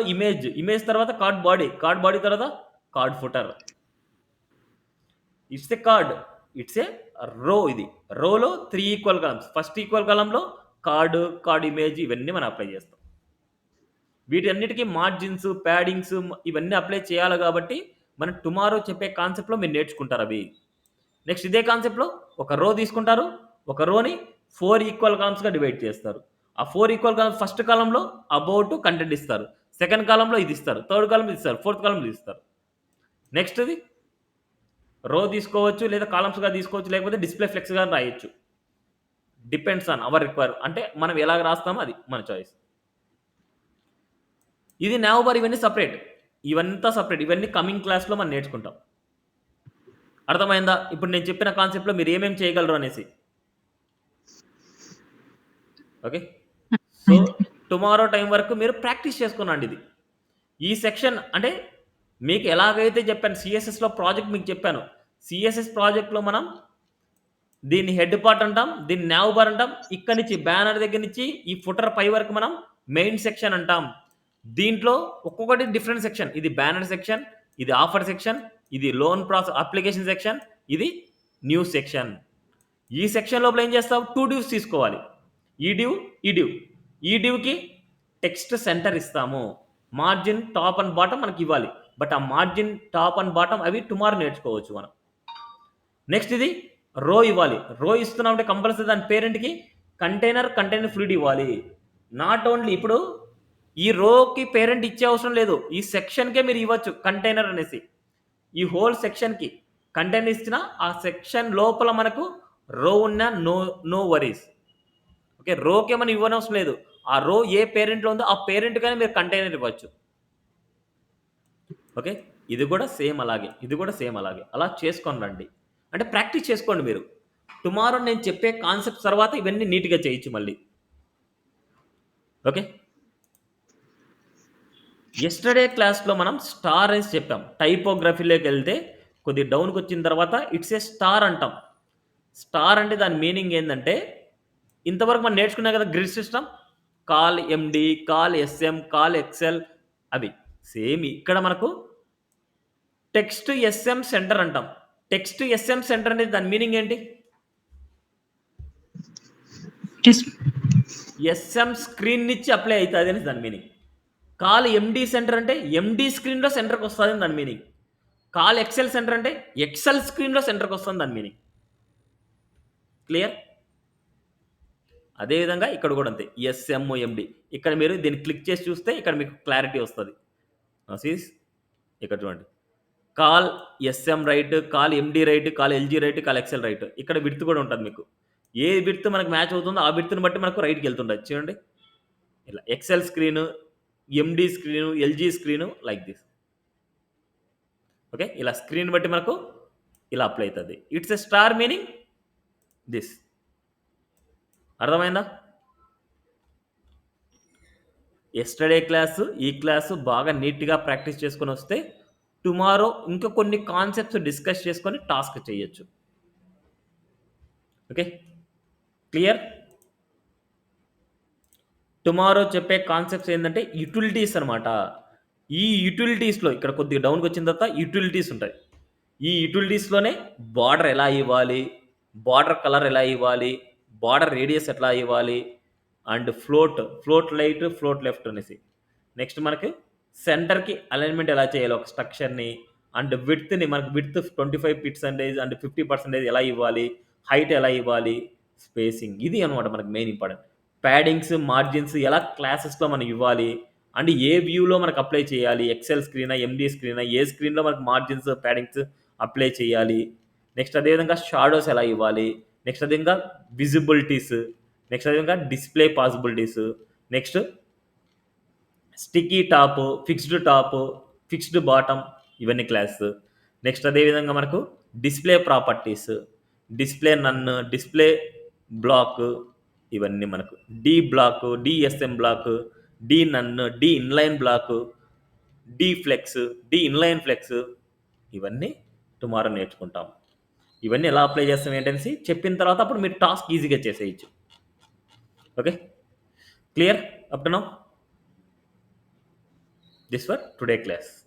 ఇమేజ్ తర్వాత కార్డ్ బాడీ తర్వాత card footer. It's a card, it's ఏ రో. ఇది రోలో 3 ఈక్వల్ కాలమ్స్. ఫస్ట్ ఈక్వల్ కాలంలో కార్డ్ ఇమేజ్ ఇవన్నీ మనం అప్లై చేస్తాం. వీటన్నిటికీ మార్జిన్స్, ప్యాడింగ్స్ ఇవన్నీ అప్లై చేయాలి కాబట్టి మనం టుమారో చెప్పే కాన్సెప్ట్లో మీరు నేర్చుకుంటారు అవి. నెక్స్ట్ ఇదే కాన్సెప్ట్లో ఒక రో తీసుకుంటారు, ఒక రోని 4 ఈక్వల్ కాలమ్స్గా డివైడ్ చేస్తారు. ఆ 4 ఈక్వల్ కాలమ్స్ ఫస్ట్ కాలంలో అబౌట్ కంటెంట్ ఇస్తారు, సెకండ్ కాలంలో ఇది ఇస్తారు, థర్డ్ కాలం ఇది ఇస్తారు, ఫోర్త్ కాలం ఇది ఇస్తారు. నెక్స్ట్ ఇది రో తీసుకోవచ్చు, లేదా కాలమ్స్గా తీసుకోవచ్చు, లేకపోతే డిస్ప్లే ఫ్లెక్స్గా రాయొచ్చు. డిపెండ్స్ ఆన్ అవర్ రిక్వైర్, అంటే మనం ఎలాగ రాస్తామో అది మన చాయిస్. ఇది నావ్ బార్, ఇవన్నీ సపరేట్, ఇవన్నీ కమింగ్ క్లాస్లో మనం నేర్చుకుంటాం. అర్థమైందా? ఇప్పుడు నేను చెప్పిన కాన్సెప్ట్లో మీరు ఏమేమి చేయగలరు అనేసి. ఓకే, సో టుమారో టైం వరకు మీరు ప్రాక్టీస్ చేసుకున్నాండి. ఇది ఈ సెక్షన్ అంటే మీకు ఎలాగైతే చెప్పాను, సిఎస్ఎస్లో ప్రాజెక్ట్ మీకు చెప్పాను. సిఎస్ఎస్ ప్రాజెక్ట్లో మనం దీన్ని హెడ్ పార్ట్ అంటాం, దీన్ని నావ్ బార్ అంటాం. ఇక్కడి నుంచి బ్యానర్ దగ్గర నుంచి ఈ ఫుటర్ పై వరకు మనం మెయిన్ సెక్షన్ అంటాం. దీంట్లో ఒక్కొక్కటి డిఫరెంట్ సెక్షన్. ఇది బ్యానర్ సెక్షన్, ఇది ఆఫర్ సెక్షన్, ఇది లోన్ ప్రాసెస్ అప్లికేషన్ సెక్షన్, ఇది న్యూస్ సెక్షన్. ఈ సెక్షన్ లోపల ఏం చేస్తావు, 2 divs తీసుకోవాలి. ఈ డివ్కి టెక్స్ట్ సెంటర్ ఇస్తాము, మార్జిన్ టాప్ అండ్ బాటమ్ మనకి ఇవ్వాలి. బట్ ఆ మార్జిన్ టాప్ అండ్ బాటమ్ అవి టుమారో నేర్చుకోవచ్చు మనం. నెక్స్ట్ ఇది రో ఇవ్వాలి. రో ఇస్తున్నామంటే కంపల్సరీ దాని పేరెంట్కి కంటైనర్ ఫ్లూయిడ్ ఇవ్వాలి. నాట్ ఓన్లీ ఇప్పుడు ఈ రోకి పేరెంట్ ఇచ్చే అవసరం లేదు, ఈ సెక్షన్కే మీరు ఇవ్వచ్చు కంటైనర్ అనేసి. ఈ హోల్ సెక్షన్కి కంటైనర్ ఇచ్చిన ఆ సెక్షన్ లోపల మనకు రో ఉన్నా నో వరీస్. ఓకే, రోకే మనం ఇవ్వనవసరం లేదు. ఆ రో ఏ పేరెంట్లో ఉందో ఆ పేరెంట్ కానీ మీరు కంటైనర్ ఇవ్వచ్చు. ఓకే, ఇది కూడా సేమ్ అలాగే అలా చేసుకొని రండి. అంటే ప్రాక్టీస్ చేసుకోండి మీరు. టుమారో నేను చెప్పే కాన్సెప్ట్ తర్వాత ఇవన్నీ నీట్గా చేయొచ్చు మళ్ళీ. ఓకే, ఎస్టర్డే క్లాస్లో మనం స్టార్ అనేసి చెప్పాం. టైపోగ్రఫీలోకి వెళ్తే కొద్ది డౌన్కి వచ్చిన తర్వాత ఇట్స్ ఏ స్టార్ అంటాం. స్టార్ అంటే దాని మీనింగ్ ఏంటంటే, ఇంతవరకు మనం నేర్చుకున్నాం కదా గ్రిడ్ సిస్టమ్, కాల్ ఎండి, కాల్ ఎస్ఎం, కాల్ ఎక్సెల్, అవి సేమ్ ఇక్కడ మనకు టెక్స్ట్ ఎస్ఎం సెంటర్ అంటాం. టెక్స్ట్ ఎస్ఎం సెంటర్ అనేది దాని మీనింగ్ ఏంటి? ఎస్ఎం స్క్రీన్ నుంచి అప్లై అవుతుంది అని దాని మీనింగ్. కాల్ ఎండి సెంటర్ అంటే ఎండి స్క్రీన్లో సెంటర్కి వస్తుంది అని దాని మీనింగ్. కాల్ ఎక్సెల్ సెంటర్ అంటే ఎక్సెల్ స్క్రీన్లో సెంటర్కి వస్తుంది దాని మీనింగ్. క్లియర్? అదేవిధంగా ఇక్కడ కూడా అంతే, ఎస్ఎం ఎండి. ఇక్కడ మీరు దీన్ని క్లిక్ చేసి చూస్తే ఇక్కడ మీకు క్లారిటీ వస్తుంది. ఇక్కడ చూడండి, col SM right, col MD right, col LG right, col XL right. ఇక్కడ విడ్త్ కూడా ఉంటుంది మీకు. ఏ విడ్త్ మనకు మ్యాచ్ అవుతుందో ఆ విడ్త్ని బట్టి మనకు రైట్కి వెళ్తుంటుంది. చూడండి, ఇలా XL screen, MD screen, LG screen, like this. Okay, ఇలా స్క్రీన్ బట్టి మనకు ఇలా అప్లై అవుతుంది. It's a star meaning this. అర్థమైందా? ఎస్టర్డే క్లాసు, ఈ క్లాసు బాగా నీట్గా ప్రాక్టీస్ చేసుకొని వస్తే టుమారో ఇంకా కొన్ని కాన్సెప్ట్స్ డిస్కస్ చేసుకొని టాస్క్ చేయొచ్చు. Okay, clear? టుమారో చెప్పే కాన్సెప్ట్స్ ఏంటంటే యూటిలిటీస్ అనమాట. ఈ యూటిలిటీస్లో ఇక్కడ కొద్దిగా డౌన్కి వచ్చిన తర్వాత యూటిలిటీస్ ఉంటాయి. ఈ యూటిలిటీస్లోనే బార్డర్ ఎలా ఇవ్వాలి, బార్డర్ కలర్ ఎలా ఇవ్వాలి, బార్డర్ రేడియస్ ఎట్లా ఇవ్వాలి, and float light, float left అనేసి. నెక్స్ట్ మనకి సెంటర్కి అలైన్మెంట్ ఎలా చేయాలి ఒక స్ట్రక్చర్ని, అండ్ విడ్త్ని మనకు విడ్త్ 25% అండ్ 50% ఎలా ఇవ్వాలి, హైట్ ఎలా ఇవ్వాలి, స్పేసింగ్, ఇది అనమాట మనకు మెయిన్ ఇంపార్టెంట్. ప్యాడింగ్స్, మార్జిన్స్ ఎలా క్లాసెస్లో మనం ఇవ్వాలి, అండ్ ఏ వ్యూలో మనకు అప్లై చేయాలి, ఎక్సెల్ స్క్రీనా, ఎండి స్క్రీనా, ఏ స్క్రీన్లో మనకు మార్జిన్స్, ప్యాడింగ్స్ అప్లై చేయాలి. నెక్స్ట్ అదేవిధంగా షాడోస్ ఎలా ఇవ్వాలి, నెక్స్ట్ అదేవిధంగా విజిబిలిటీస్, నెక్స్ట్ అదేవిధంగా display possibilities, next sticky top, fixed bottom, ఇవన్నీ క్లాస్. నెక్స్ట్ అదేవిధంగా మనకు display properties, display none, display block, ఇవన్నీ మనకు D block, D SM block, D none, D inline block, D flex, D inline flex, ఇవన్నీ tomorrow నేర్చుకుంటాం. ఇవన్నీ ఎలా అప్లై చేస్తాం ఏంటనేసి చెప్పిన తర్వాత అప్పుడు మీరు టాస్క్ ఈజీగా చేసేయచ్చు. Okay, Clear up to now? This for today class.